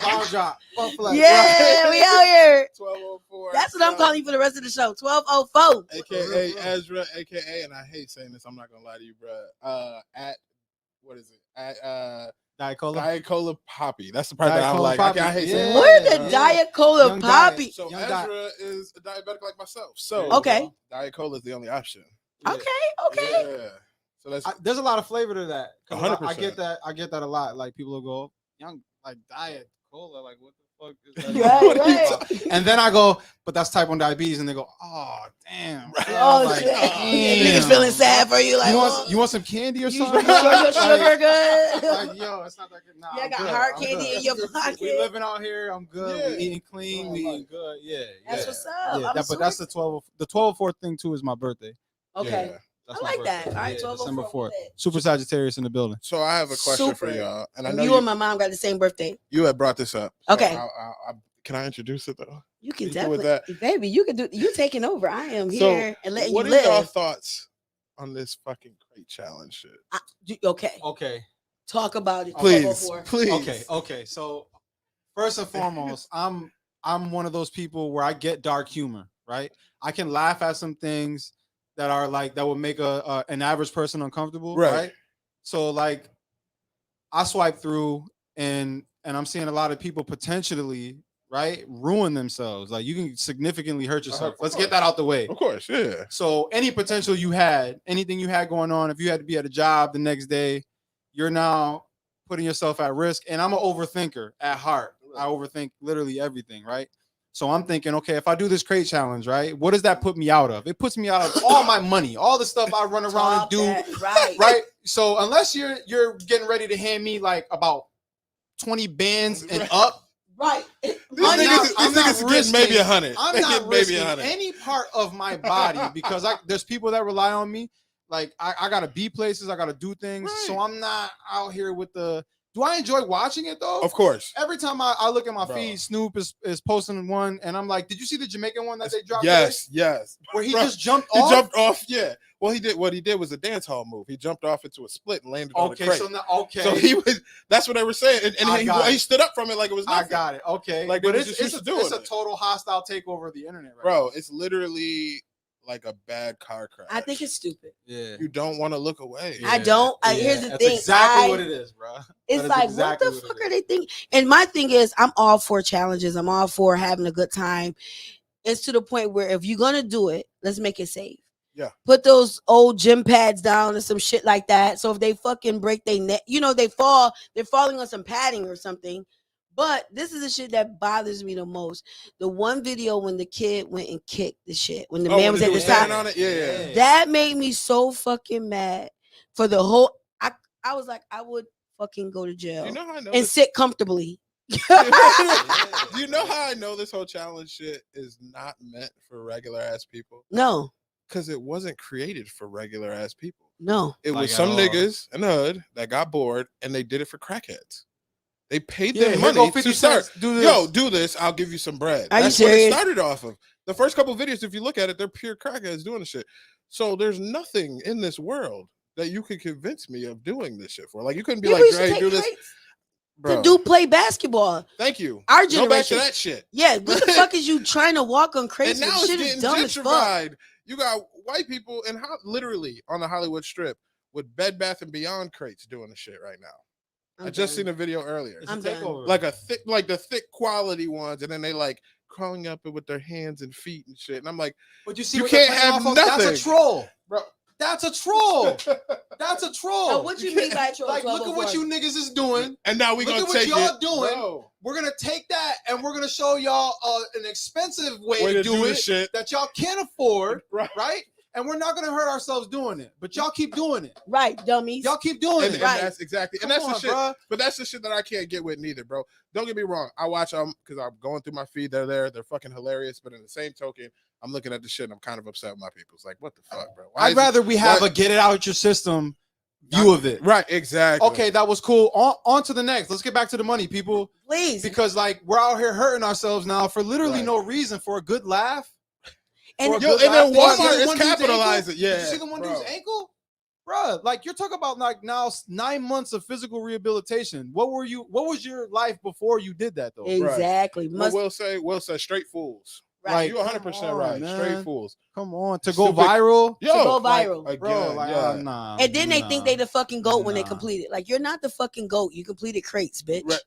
Ball drop. Yeah, we out here. 1204. That's what I'm calling you for the rest of the show. 1204. AKA Ezra, AKA, and I hate saying this, I'm not gonna lie to you, bro. At what is it? At Diet Cola. Diet Cola Poppy. That's the part Diet that I'm Cola like. Poppy. I hate saying. Yeah. We're the Yeah. Diet Cola Young Poppy. So Young Ezra is a diabetic like myself. So Okay. Diet Cola is the only option. Okay. Yeah. So that's There's a lot of flavor to that. 100%. I get that. I get that a lot. Like people will go, young, like Diet Cola. Like what the fuck is that? Right. And then I go, but that's type 1 diabetes, and they go, oh damn. Oh Like, shit. damn. Niggas feeling sad for you. Like, you want some candy or you something? sure your sugar good? Like, yo, it's not that good. Nah, Yeah, I'm got good. hard I'm candy good. in your pocket. We living out here. I'm good. Yeah. We eating clean. We eating good. Yeah. That's yeah. what's up. Yeah, I'm but that's the 12. The 12/4 thing too is my birthday. Okay. Yeah. That's I my like birthday. that. All right, Yeah, 12 December over 4th. Super Sagittarius in the building. So I have a question for Super. y'all, and I And know you and my mom got the same birthday. you had brought this up. So Okay. can I introduce it though? You can You cool with definitely, baby. You can do. You taking over. I am So, here and letting you what are y'all live. thoughts on this fucking crate challenge shit? Okay. Okay. Talk about it. Please, 1204. please. Okay. So first and foremost, I'm one of those people where I get dark humor. Right. I can laugh at some things that are like that would make an average person uncomfortable. Right. So like, I swipe through and I'm seeing a lot of people potentially ruin themselves. Like you can significantly hurt yourself. Let's get that out the way. Of course, yeah. So any potential you had, anything you had going on, if you had to be at a job the next day, you're now putting yourself at risk. And I'm an overthinker at heart. I overthink literally everything, right? So I'm thinking, okay, if I do this crate challenge, right, what does that put me out of? It puts me out of all my money, all the stuff I run around and do, right? So unless you're getting ready to hand me like about 20 bands and up, right? These niggas are getting maybe 100. I'm not risking any part of my body because there's people that rely on me. Like I gotta be places, I gotta do things. Right. So I'm not out here with the. Do I enjoy watching it though? Of course. Every time I look at my feed, Snoop is posting one, and I'm like, did you see the Jamaican one that they dropped? Yes, today? yes. Where he just jumped off. He jumped off, yeah. Well, what he did was a dance hall move. He jumped off into a split and landed on the crate. So he was. That's what they were saying, and he stood up from it like it was nothing. I got it. Okay, like but it's a total hostile takeover of the internet, right? Bro, it's literally like a bad car crash. I think it's stupid. Yeah, you don't want to look away. I don't. Here's the thing. Exactly what it is, bro. It's like, exactly what the fuck are they thinking? And my thing is, I'm all for challenges. I'm all for having a good time. It's to the point where if you're gonna do it, let's make it safe. Yeah. Put those old gym pads down and some shit like that. So if they fucking break their neck, they're falling on some padding or something. But this is the shit that bothers me the most. The one video when the kid went and kicked the shit, when the man was at the side on it, yeah. That made me so fucking mad. For the whole, I was like, I would fucking go to jail. You know how I know and sit comfortably. Do you know how I know this whole challenge shit is not meant for regular ass people? No. Because it wasn't created for regular ass people. No. It was some niggas in the hood that got bored and they did it for crackheads. They paid them money to start. Do this. I'll give you some bread. That's what it started off of. The first couple of videos, if you look at it, they're pure crackheads doing the shit. So there's nothing in this world that you could convince me of doing this shit for. Like, you couldn't be People like, used to Dre, take do this. crates Bro, to play basketball. thank you. Our Go back to generation. that shit. Yeah, what the fuck is you trying to walk on crates? And now with? it's Shit is getting dumb as fuck. gentrified. You got white people in literally on the Hollywood Strip with Bed Bath and Beyond crates doing the shit right now. I just seen a video earlier. I'm done. Like the thick quality ones, and then they like crawling up with their hands and feet and shit. And I'm like, but you see, you can't have nothing. That's a troll, bro. That's a troll. That's a troll. So what you mean by troll? Like, look at what you niggas is doing. And now we gonna take what y'all it. doing. Bro. We're gonna take that and we're gonna show y'all an expensive way to do it shit that y'all can't afford, right? And we're not gonna hurt ourselves doing it, but y'all keep doing it, right, dummies? Y'all keep doing it, and right? That's exactly, Come and that's on, the shit. bro. But that's the shit that I can't get with neither, bro. Don't get me wrong. I watch them because I'm going through my feed. They're there. They're fucking hilarious. But in the same token, I'm looking at the shit and I'm kind of upset with my people. It's like, what the fuck, bro? I'd rather we have a get it out your system view of it. Right, exactly. Okay, that was cool. On to the next. Let's get back to the money, people. Please. Because like we're out here hurting ourselves now for literally no reason, for a good laugh. And then Walmart is capitalizing. Yeah. Did you see the one dude's ankle? Bruh, like you're talking about like now 9 months of physical rehabilitation. What was your life before you did that though? Exactly. Right. We'll say straight fools. Right. You 100% right. Man. Straight fools. Come on, to go viral. Yo, to go viral, like, bro. again, like, yeah. nah. And then they think they the fucking goat when they complete it. Like, you're not the fucking goat. You completed crates, bitch. Right.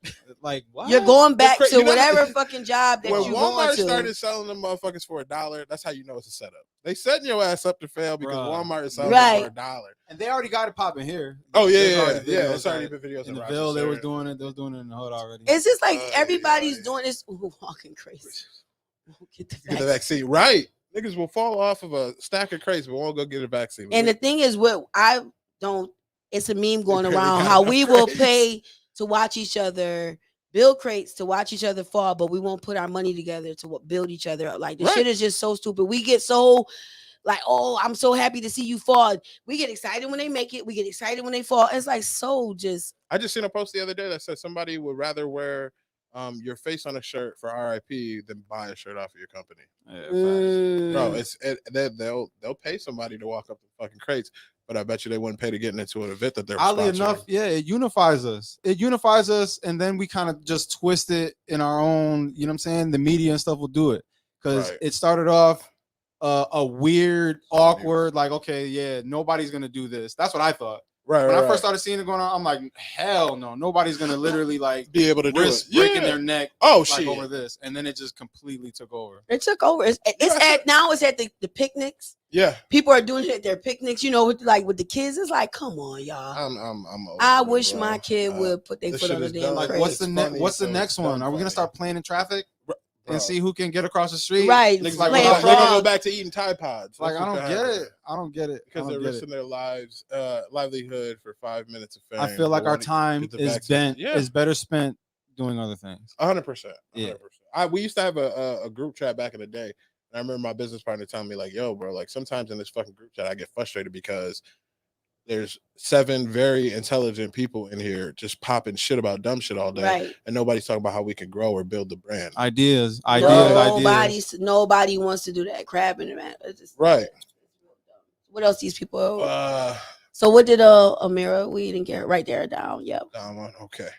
Like what? You're going back to whatever fucking job that you Walmart going to. started selling them motherfuckers for $1, that's how you know it's a setup. They setting your ass up to fail because Walmart is selling them for $1. And they already got it popping here. Oh yeah. It's already been videos in the Ville. They was doing it. They was doing it in the hood already. It's just like everybody's doing this. Walking crazy. Get the vaccine. Right. Niggas will fall off of a stack of crates, but won't go get a vaccine. And the thing is, what I don't, it's a meme going around how we will pay to watch each other build crates to watch each other fall, but we won't put our money together to build each other up. Like, the shit is just so stupid. We get so like, oh, I'm so happy to see you fall. We get excited when they make it. We get excited when they fall. It's like so just. I just seen a post the other day that said somebody would rather wear your face on a shirt for RIP than buy a shirt off of your company. Bro, they'll pay somebody to walk up the fucking crates, but I bet you they wouldn't pay to get into an event that they're oddly enough, it unifies us. It unifies us, and then we kind of just twist it in our own, you know what I'm saying? The media and stuff will do it. Because it started off a weird, awkward, like, okay, yeah, nobody's gonna do this. That's what I thought. When I first started seeing it going on, I'm like, hell no, nobody's gonna literally like be able to do it. Breaking their neck. Shit. Over this, and then it just completely took over. It took over. It's at the picnics. Yeah, people are doing it at their picnics. You know, with the kids. It's like, come on, y'all. I wish my kid would put their foot on the damn. Like, what's the next one? Are we gonna start playing in traffic? And see who can get across the street. Right. Like, we're gonna go back to eating Tide Pods. Like, I don't get it. Because they're risking their livelihood for 5 minutes of fame. I feel like our time is better spent doing other things. 100%. Yeah. We used to have a group chat back in the day. And I remember my business partner telling me, like, yo, bro, like sometimes in this fucking group chat, I get frustrated because there's 7 very intelligent people in here just popping shit about dumb shit all day, and nobody's talking about how we can grow or build the brand. Ideas. Nobody wants to do that crap in the man. Right. What else these people? So what did Amira? We didn't get right there down. Yep. Down one. Okay.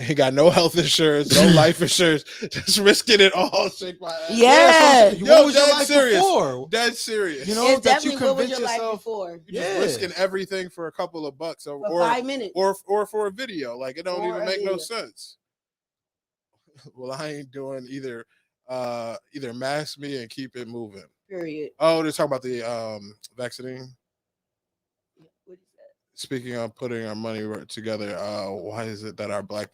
He got no health insurance, no life insurance, just risking it all. Shake my ass. Yeah. What was your life before? Dead serious. You know, that you convince yourself. You're just risking everything for a couple of bucks or 5 minutes. Or for a video. Like, it don't even make no sense. Well, I ain't doing either mask me and keep it moving. Period. Oh, they're talking about the vaccine. Speaking of putting our money together, why is it that our black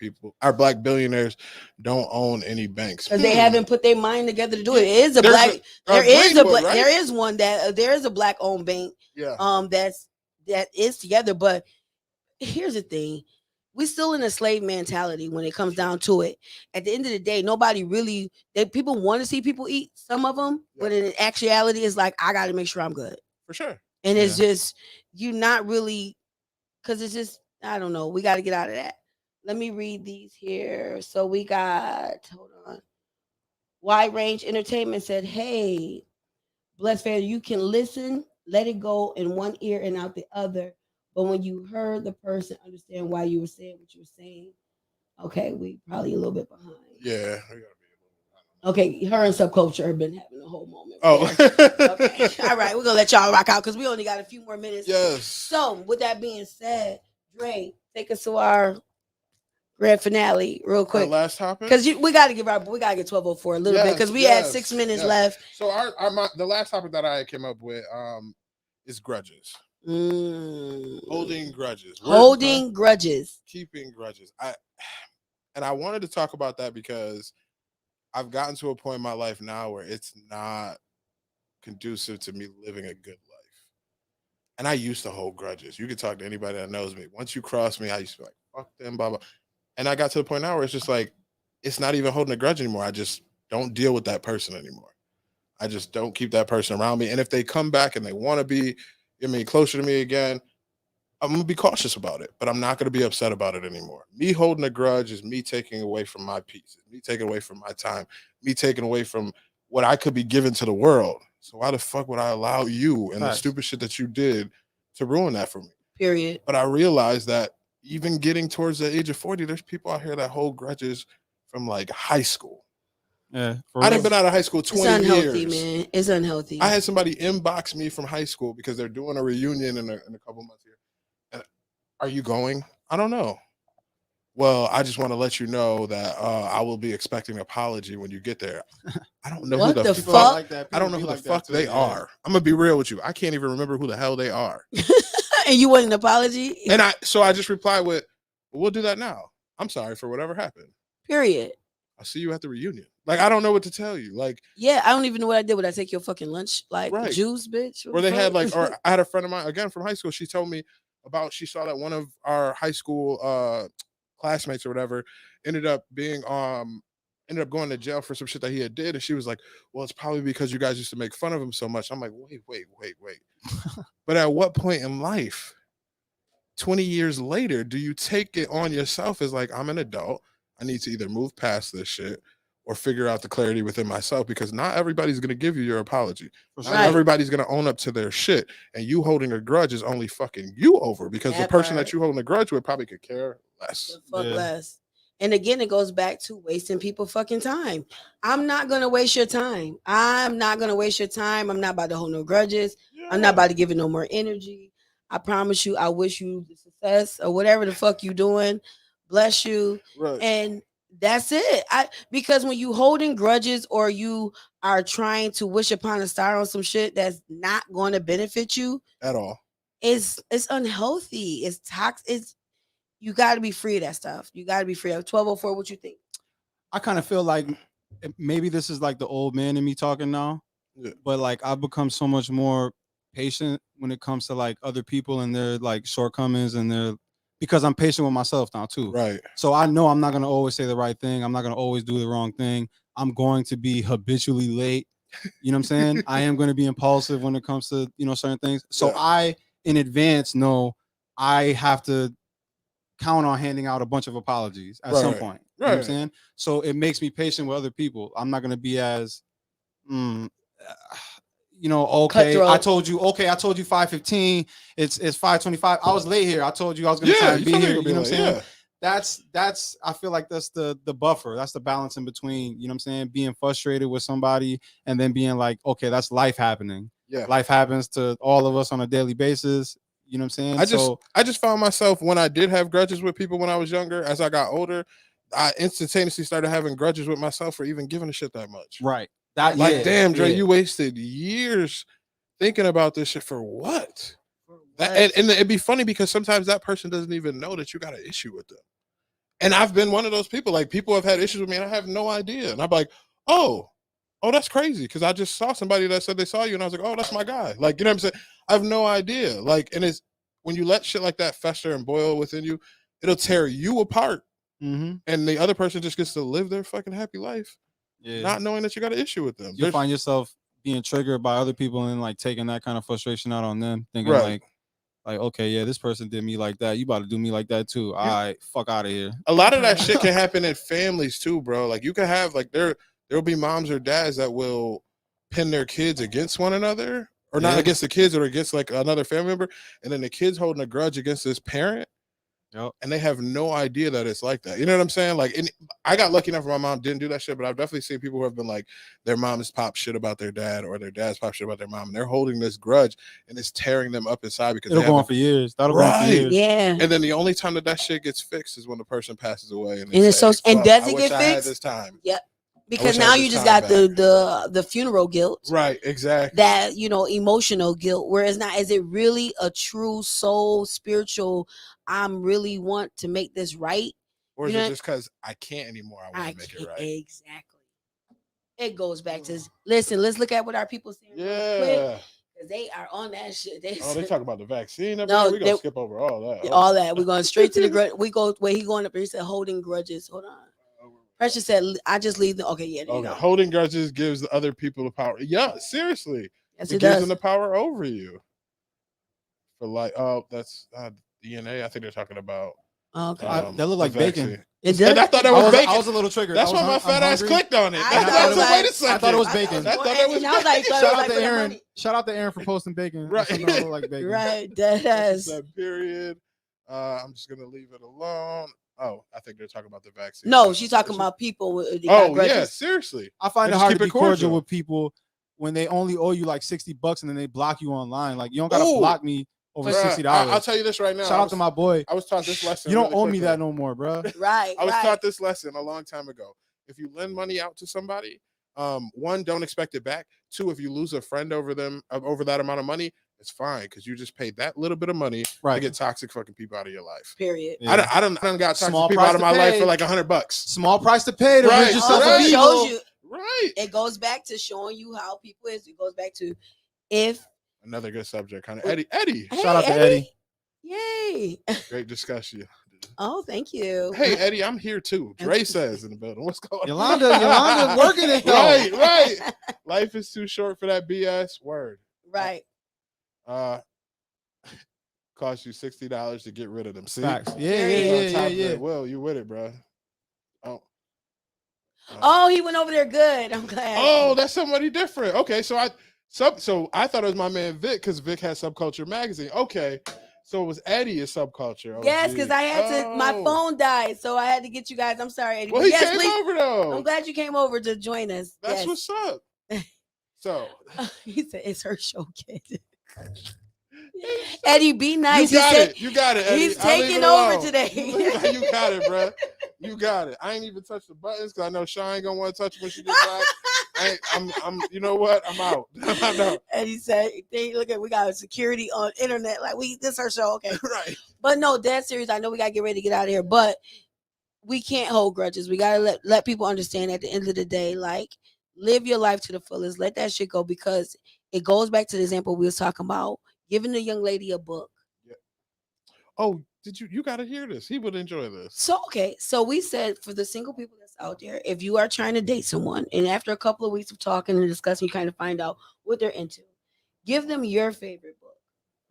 billionaires don't own any banks? Because they haven't put their mind together to do it. There is a black owned bank. Yeah. That is together. But here's the thing. We're still in a slave mentality when it comes down to it. At the end of the day, people want to see people eat, some of them, but in actuality, it's like, I got to make sure I'm good. For sure. And it's just, you're not really, because it's just, I don't know. We got to get out of that. Let me read these here. So we got, hold on. Wide Range Entertainment said, hey, Blessed Fair, you can listen let it go in one ear and out the other. But when you heard the person understand why you were saying what you were saying, okay, we probably a little bit behind. Yeah. Okay, her and Subculture have been having a whole moment. Oh, okay. All right, we're gonna let y'all rock out because we only got a few more minutes. Yes. So, with that being said, Dre, take us to our grand finale real quick. Our last topic, because we got to get 12:04 a little bit because we had 6 minutes left. So the last topic that I came up with is grudges. Holding grudges. Holding grudges. Keeping grudges. I wanted to talk about that because I've gotten to a point in my life now where it's not conducive to me living a good life. And I used to hold grudges. You could talk to anybody that knows me. Once you cross me, I used to be like, fuck them, blah, blah. And I got to the point now where it's just like, it's not even holding a grudge anymore. I just don't deal with that person anymore. I just don't keep that person around me. And if they come back and they want to be, closer to me again, I'm going to be cautious about it, but I'm not going to be upset about it anymore. Me holding a grudge is me taking away from my pieces, me taking away from my time, me taking away from what I could be giving to the world. So why the fuck would I allow you and the stupid shit that you did to ruin that for me? Period. But I realized that even getting towards the age of 40, there's people out here that hold grudges from like high school. Yeah, I done been out of high school 20 years. It's unhealthy, years. Man. It's unhealthy. I had somebody inbox me from high school because they're doing a reunion in a couple months here. And are you going? I don't know. Well, I just want to let you know that I will be expecting an apology when you get there. I don't know what who the fuck. Like that. I don't know who the fuck they are. I'm gonna be real with you. I can't even remember who the hell they are. And you want an apology? And I just replied with, well, "We'll do that now. I'm sorry for whatever happened. Period. I'll see you at the reunion." Like, I don't know what to tell you. Like, yeah, I don't even know what I did. Would I take your fucking lunch? Like, juice, bitch? Or they had like, or I had a friend of mine again from high school. She told me about, she saw that one of our high school classmates or whatever ended up going to jail for some shit that he had did. And she was like, well, it's probably because you guys used to make fun of him so much. I'm like, wait. But at what point in life, 20 years later, do you take it on yourself as like, I'm an adult, I need to either move past this shit or figure out the clarity within myself, because not everybody's going to give you your apology. Not everybody's going to own up to their shit. And you holding a grudge is only fucking you over, because the person that you holding a grudge with probably could care less. Less. And again, it goes back to wasting people fucking time. I'm not going to waste your time. I'm not about to hold no grudges. Yeah. I'm not about to give it no more energy. I promise you, I wish you the success or whatever the fuck you doing. Bless you. Right. And that's it. Because when you holding grudges or you are trying to wish upon a star on some shit that's not going to benefit you at all, it's unhealthy. It's toxic. You got to be free of that stuff. You got to be free of 1204. What you think? I kind of feel like maybe this is like the old man in me talking now, but like I've become so much more patient when it comes to like other people and their like shortcomings and their, because I'm patient with myself now too. Right. So I know I'm not going to always say the right thing. I'm not going to always do the wrong thing. I'm going to be habitually late. You know what I'm saying? I am going to be impulsive when it comes to, certain things. So I, in advance, know I have to count on handing out a bunch of apologies at some point. You know what I'm saying? So it makes me patient with other people. I'm not going to be as, okay, cutthroat. I told you 5:15. It's 5:25. I was late here. I told you I was going to try and be here. You know what I'm saying? Yeah. That's I feel like that's the buffer. That's the balance in between, you know what I'm saying, being frustrated with somebody and then being like, okay, that's life happening. Yeah. Life happens to all of us on a daily basis. You know what I'm saying? I just found myself, when I did have grudges with people when I was younger, as I got older, I instantaneously started having grudges with myself for even giving a shit that much. Right. Damn, Dre, you wasted years thinking about this shit for what? And it'd be funny because sometimes that person doesn't even know that you got an issue with them. And I've been one of those people, like people have had issues with me and I have no idea. And I'm like, oh, that's crazy. Because I just saw somebody that said they saw you and I was like, oh, that's my guy. Like, you know what I'm saying? I have no idea. Like, and it's when you let shit like that fester and boil within you, it'll tear you apart. Mm-hmm. And the other person just gets to live their fucking happy life, not knowing that you got an issue with them. You find yourself being triggered by other people and like taking that kind of frustration out on them, thinking like, okay, yeah, this person did me like that. You about to do me like that too. All right, fuck out of here. A lot of that shit can happen in families too, bro. Like you can have like there'll be moms or dads that will pin their kids against one another, or not against the kids, or against like another family member, and then the kid's holding a grudge against his parent. Yep. And they have no idea that it's like that. You know what I'm saying? Like, I got lucky enough. My mom didn't do that shit, but I've definitely seen people who have been like, their moms pop shit about their dad, or their dads pop shit about their mom, and they're holding this grudge, and it's tearing them up inside because it'll go on for years. That'll go on for years. Yeah. And then the only time that shit gets fixed is when the person passes away. And it's so. And does it get I fixed? had this time. Yep. Because now you just got the funeral guilt. Right, exactly. That, emotional guilt. Whereas not, is it really a true soul, spiritual, I'm really want to make this right? Or is it just because I can't anymore, I want to make it right? Exactly. It goes back to, listen, let's look at what our people saying. Yeah. Because they are on that shit. They talk about the vaccine. We're going to skip over all that. All that. We're going straight to the grudge. We go where he going up there. He said holding grudges. Hold on. Precious said, I just leave the. Okay, yeah. Okay. Holding grudges gives the other people the power. Yeah, seriously. Yes, it gives them the power over you. For like, that's DNA. I think they're talking about. Okay. That looked like bacon. It did. And I thought that was bacon. I was a little triggered. That's why my fat ass clicked on it. I thought it was bacon. I thought it was bacon. Shout out to Aaron. Shout out to Aaron for posting bacon. Right. Like bacon. Right. That's that period. I'm just gonna leave it alone. Oh, I think they're talking about the vaccine. No, she's talking about people. Yeah, seriously. I find it hard to be cordial with people when they only owe you like $60 and then they block you online. Like, you don't gotta block me over $60. I'll tell you this right now. Shout out to my boy. I was taught this lesson. You don't owe me that no more, bro. Right. I was taught this lesson a long time ago. If you lend money out to somebody, one, don't expect it back. Two, if you lose a friend over that amount of money, it's fine, because you just paid that little bit of money to get toxic fucking people out of your life. Period. Yeah. I done got toxic people out of my life for like $100. Small price to pay to rid yourself of evil. Right. It goes back to showing you how people is. It goes back to if another good subject, kind of Eddie. Hey, shout out to Eddie. Yay. Great discussion. Oh, thank you. Hey, Eddie, I'm here too. Dre says in the building. What's going on? Yolanda working it though. Right. Life is too short for that BS. Word. Right. Cost you $60 to get rid of them. See? Facts. Yeah. Well, you with it, bro. Oh, he went over there good. I'm glad. Oh, that's somebody different. Okay, so I thought it was my man Vic, because Vic had Subculture magazine. Okay, so it was Eddie is Subculture. Oh, yes, because I had to. My phone died, so I had to get you guys. I'm sorry, Eddie. Well, he came over though. I'm glad you came over to join us. That's what's up. So he said it's her show, kid. Eddie, be nice. You got it, Eddie. He's taking over today. You got it, bro. You got it. I ain't even touched the buttons because I know Sean ain't gonna want to touch them when she gets back. I'm. You know what? I'm out. I know. Eddie said, "Look at we got security on internet. Like this her show, okay? Right. But no, dead serious. I know we gotta get ready to get out of here, but we can't hold grudges. We gotta let people understand at the end of the day, like, live your life to the fullest. Let that shit go, because it goes back to the example we was talking about. Giving the young lady a book. Yeah. Oh, did you got to hear this? He would enjoy this. So we said, for the single people that's out there, if you are trying to date someone, and after a couple of weeks of talking and discussing, you kind of find out what they're into, give them your favorite book.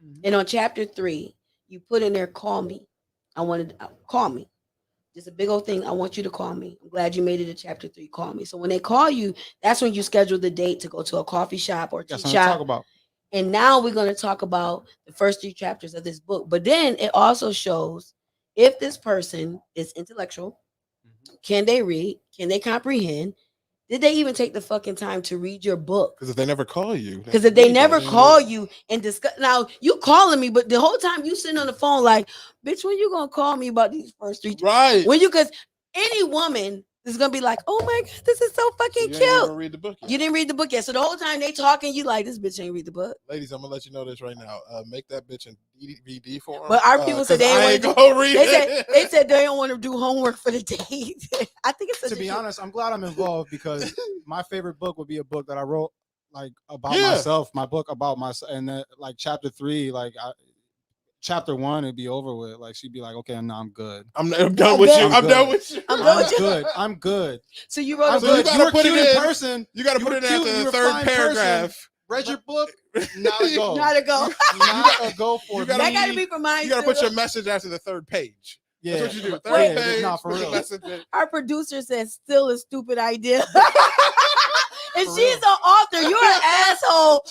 Mm-hmm. And on chapter 3, you put in there, call me. Call me. Just a big old thing. I want you to call me. I'm glad you made it to chapter 3. Call me. So when they call you, that's when you schedule the date to go to a coffee shop or tea shop. Talk about. And now we're going to talk about the first 3 chapters of this book. But then it also shows if this person is intellectual, can they read? Can they comprehend? Did they even take the fucking time to read your book? Because if they never call you. Because if they never call you and discuss. Now, you calling me, but the whole time you sitting on the phone like, bitch, when you going to call me about these first 3? Right. Because any woman is gonna be like, oh my god, this is so fucking cute. You didn't read the book yet. You didn't read the book yet. So the whole time they talking, you like, this bitch ain't read the book. Ladies, I'm gonna let you know this right now. Make that bitch in DVD form. But our people said they ain't gonna read it. They said they don't want to do homework for the date. I think it's to be honest, I'm glad I'm involved, because my favorite book would be a book that I wrote like about myself. My book about myself, and then like chapter 3, like chapter 1, it'd be over with. Like, she'd be like, okay, no, I'm good. I'm done with you. I'm done with you. I'm good. So you wrote a book. book. You gotta put it in person. You gotta put it in after the 3rd paragraph. Read your book. Not a go. Not a go. Not a go for me. That gotta be for mine. You gotta put your message after the 3rd page. Yeah. That's what you do. 3rd page. Nah, for real. Our producer says still a stupid idea. And she's an author. You're an asshole.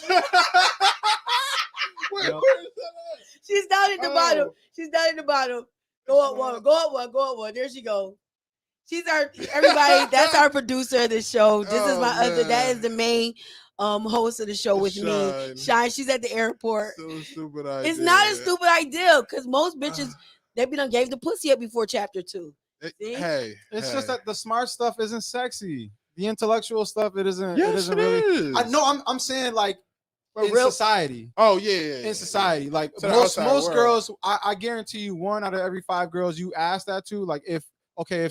She's down at the bottom. She's down at the bottom. Go up one. Go up one. Go up one. There she goes. She's our everybody. That's our producer of the show. This is my other. That is the main host of the show with me. Shine. She's at the airport. So stupid idea. It's not a stupid idea because most bitches they be done gave the pussy up before chapter 2. It's just that the smart stuff isn't sexy. The intellectual stuff it isn't. Yes, it isn't it really. is. I know. I'm saying like in society. Oh yeah. In society, like So most girls, I guarantee you, 1 out of every 5 girls you ask that to, like if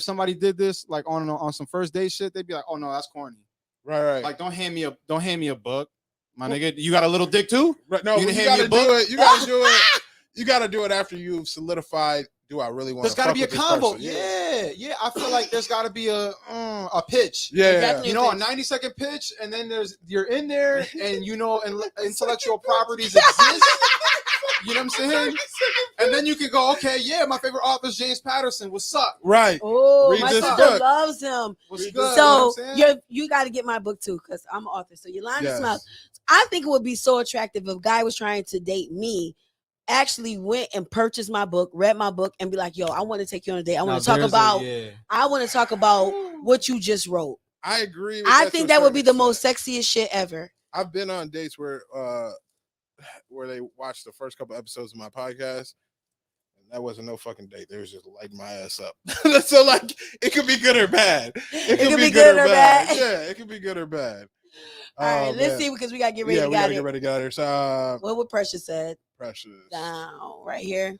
somebody did this like on some first date shit, they'd be like, oh no, that's corny. Right. Like don't hand me a book, my nigga. You got a little dick too? Right. No, you gotta do it. You gotta do it. You gotta do it after you've solidified. Do I really want? There's got to be a combo. Yeah. I feel like there's got to be a pitch. Yeah. You know, a 90-second pitch, and then you're in there, and you know, intellectual properties exist. You know what I'm saying? And then you can go, okay, yeah, my favorite author is James Patterson. What's up? Right. Oh, my sister loves him. What's good? So you got to get my book too, because I'm an author. So Yolanda Smith. I think it would be so attractive if a guy was trying to date me. Actually went and purchased my book, read my book, and be like, yo, I want to take you on a date. I want to talk about what you just wrote. I agree. I think that would be the most sexiest shit ever. I've been on dates where they watched the first couple episodes of my podcast, and that wasn't no fucking date. They was just lighting my ass up. So like, it could be good or bad. It could be good or bad. Yeah, it could be good or bad. All right, let's see because we gotta get ready. Yeah, we gotta get ready to get out here. So, what Precious said? Precious down right here.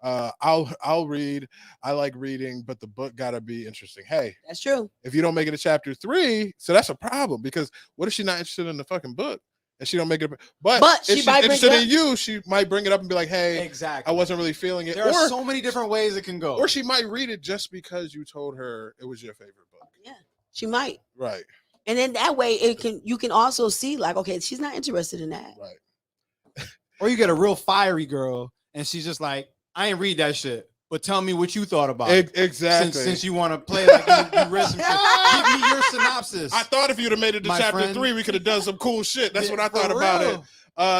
I'll read. I like reading, but the book gotta be interesting. Hey, that's true. If you don't make it to chapter 3, so that's a problem because what if she's not interested in the fucking book and she don't make it? But if she's interested in you, she might bring it up and be like, "Hey, exactly. I wasn't really feeling it." There are so many different ways it can go. Or she might read it just because you told her it was your favorite book. Yeah, she might. Right. And then that way you can also see like, okay, she's not interested in that. Right. Or you get a real fiery girl and she's just like, I ain't read that shit, but tell me what you thought about it. Exactly. Since you want to play like you read some shit. Give me your synopsis. I thought if you'd have made it to chapter 3, we could have done some cool shit. That's what I thought about it.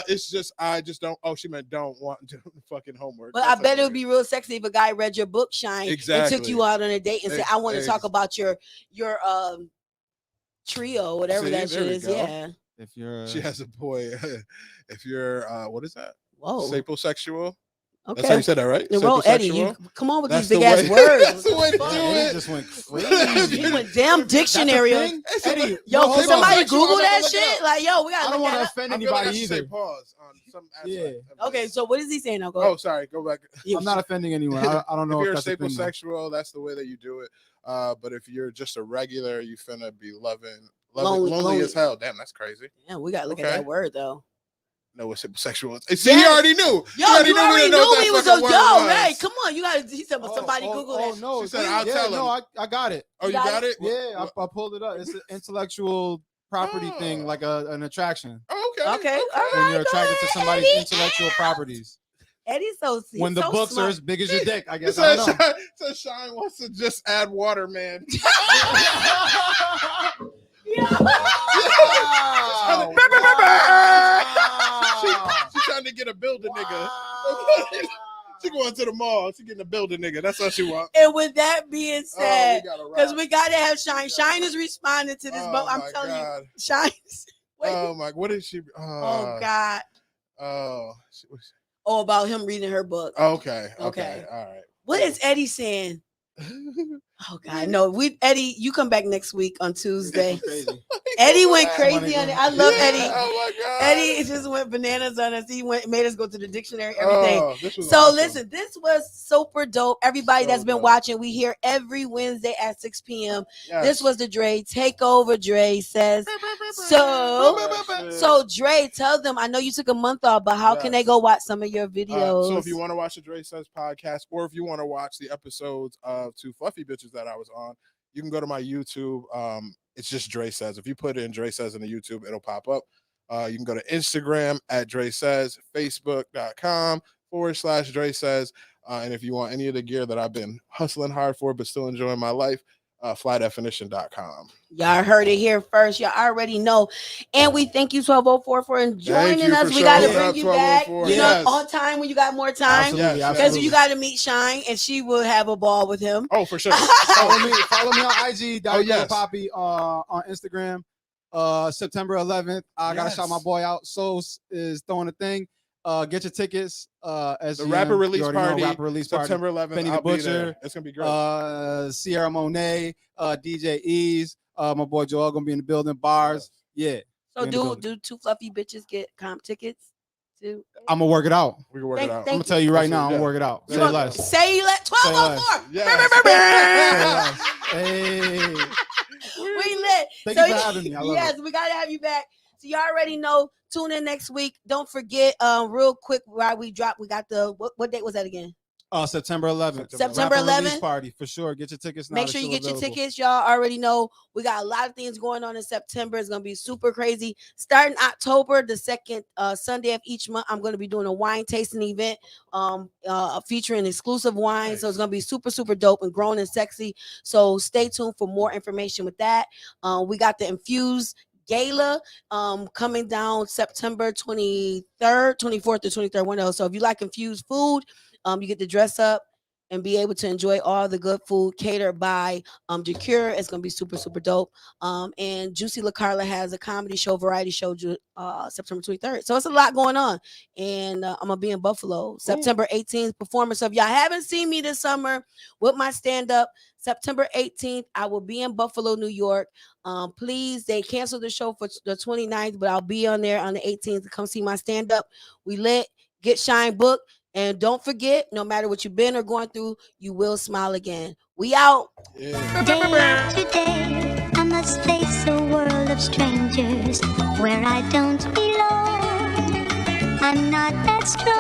It's just I just don't. Oh, she meant don't want to do the fucking homework. But I bet it would be real sexy if a guy read your book, Shine, and took you out on a date and said, "I want to talk about your trio, whatever that shit is." Yeah. If you're, she has a boy. If you're, what is that? Whoa. Sapiosexual. Okay. That's how you said that, right? Well, Eddie, you come on with these big ass words. That's the way to do it. Just went crazy. You went damn dictionary. Eddie, yo, can somebody Google that shit? Like, yo, we gotta. I don't want to offend anybody either. Pause on some aspect. Okay, so what is he saying now? Go. Oh, sorry. Go back. I'm not offending anyone. I don't know if you're that's sapiosexual, that's the way that you do it. But if you're just a regular, you finna be lonely as hell. Damn, that's crazy. Yeah, we gotta look at that word though. No, it's sexual. See, he already knew. Yo, you already knew he was a yo. Hey, come on, you gotta. He said, somebody Google that. Oh no, she said, I'll tell him. No, I got it. Oh, you got it? Yeah, I pulled it up. It's an intellectual property thing, like an attraction. Okay. Okay. All right, when you're attracted to somebody's intellectual properties. Eddie's so when the books smart. are as big as your dick, I guess. I don't know. So Shine wants to just add water, man. She's trying to get a builder nigga. She going to the mall. She getting a builder nigga. That's all she wants. And with that being said, because we gotta have Shine. Shine is responding to this, but I'm telling you, Shine. Oh my! What is she? Oh God. Oh. About him reading her book. Okay. All right. What is Eddie saying? Oh God, no. Eddie, you come back next week on Tuesday. Eddie went crazy on it. I love Eddie. Oh my God. Eddie just went bananas on us. He made us go to the dictionary, everything. So awesome. Listen, this was super dope. Everybody that's been watching, we here every Wednesday at 6 p.m. Yes. This was the Dre Takeover. Dre says. So Dre, tell them, I know you took a month off, but how can they go watch some of your videos? So if you want to watch the Dre Says podcast, or if you want to watch the episodes of Two Fluffy Bitches that I was on, you can go to my YouTube. It's just Dre Says. If you put in Dre Says in the YouTube, it'll pop up. You can go to Instagram at Dre Says, Facebook.com/Dre Says. And if you want any of the gear that I've been hustling hard for, but still enjoying my life, flydefinition.com. Y'all heard it here first. Y'all already know. And we thank you, 1204, for joining us. We got to bring you back, on time when you got more time. Absolutely. Because you got to meet Shine, and she will have a ball with him. Oh, for sure. Follow me on IG, Poppy, on Instagram. September 11th, I got to shout my boy out. Sos is throwing a thing. Get your tickets. As the rapper release party, September 11th. Benny the Butcher. It's gonna be great. Sierra Monet, DJ Ease, my boy Joel gonna be in the building. Bars, yeah. So do two fluffy bitches get comp tickets too? I'm gonna work it out. We can work it out. I'm gonna tell you right now. I'm gonna work it out. Say less. Say let 1204. Hey. We lit. Thank you for having me. I love it. We gotta have you back. So you already know. Tune in next week. Don't forget, real quick, while we drop, we got the what date was that again? September 11th. September 11th party for sure. Get your tickets now. Make sure you get your tickets. Y'all already know we got a lot of things going on in September. It's gonna be super crazy. Starting October, the second Sunday of each month, I'm gonna be doing a wine tasting event, featuring exclusive wine. Nice. So it's gonna be super, super dope and grown and sexy. So stay tuned for more information with that. We got the Infused Gala coming down September 23rd, 24th or 23rd, one of those. So if you like infused food, you get to dress up and be able to enjoy all the good food catered by Jacure. It's gonna be super, super dope. And Juicy LaCarla has a comedy show, variety show, September 23rd. So it's a lot going on. And I'm gonna be in Buffalo September 18th performance. So if y'all haven't seen me this summer with my stand-up, September 18th, I will be in Buffalo, New York. Please, they canceled the show for the 29th, but I'll be on there on the 18th to come see my stand-up. We lit, get Shine book. And don't forget, no matter what you've been or going through, you will smile again. We out. Yeah. Day after day, I must face a world of strangers where I don't belong. I'm not that strong.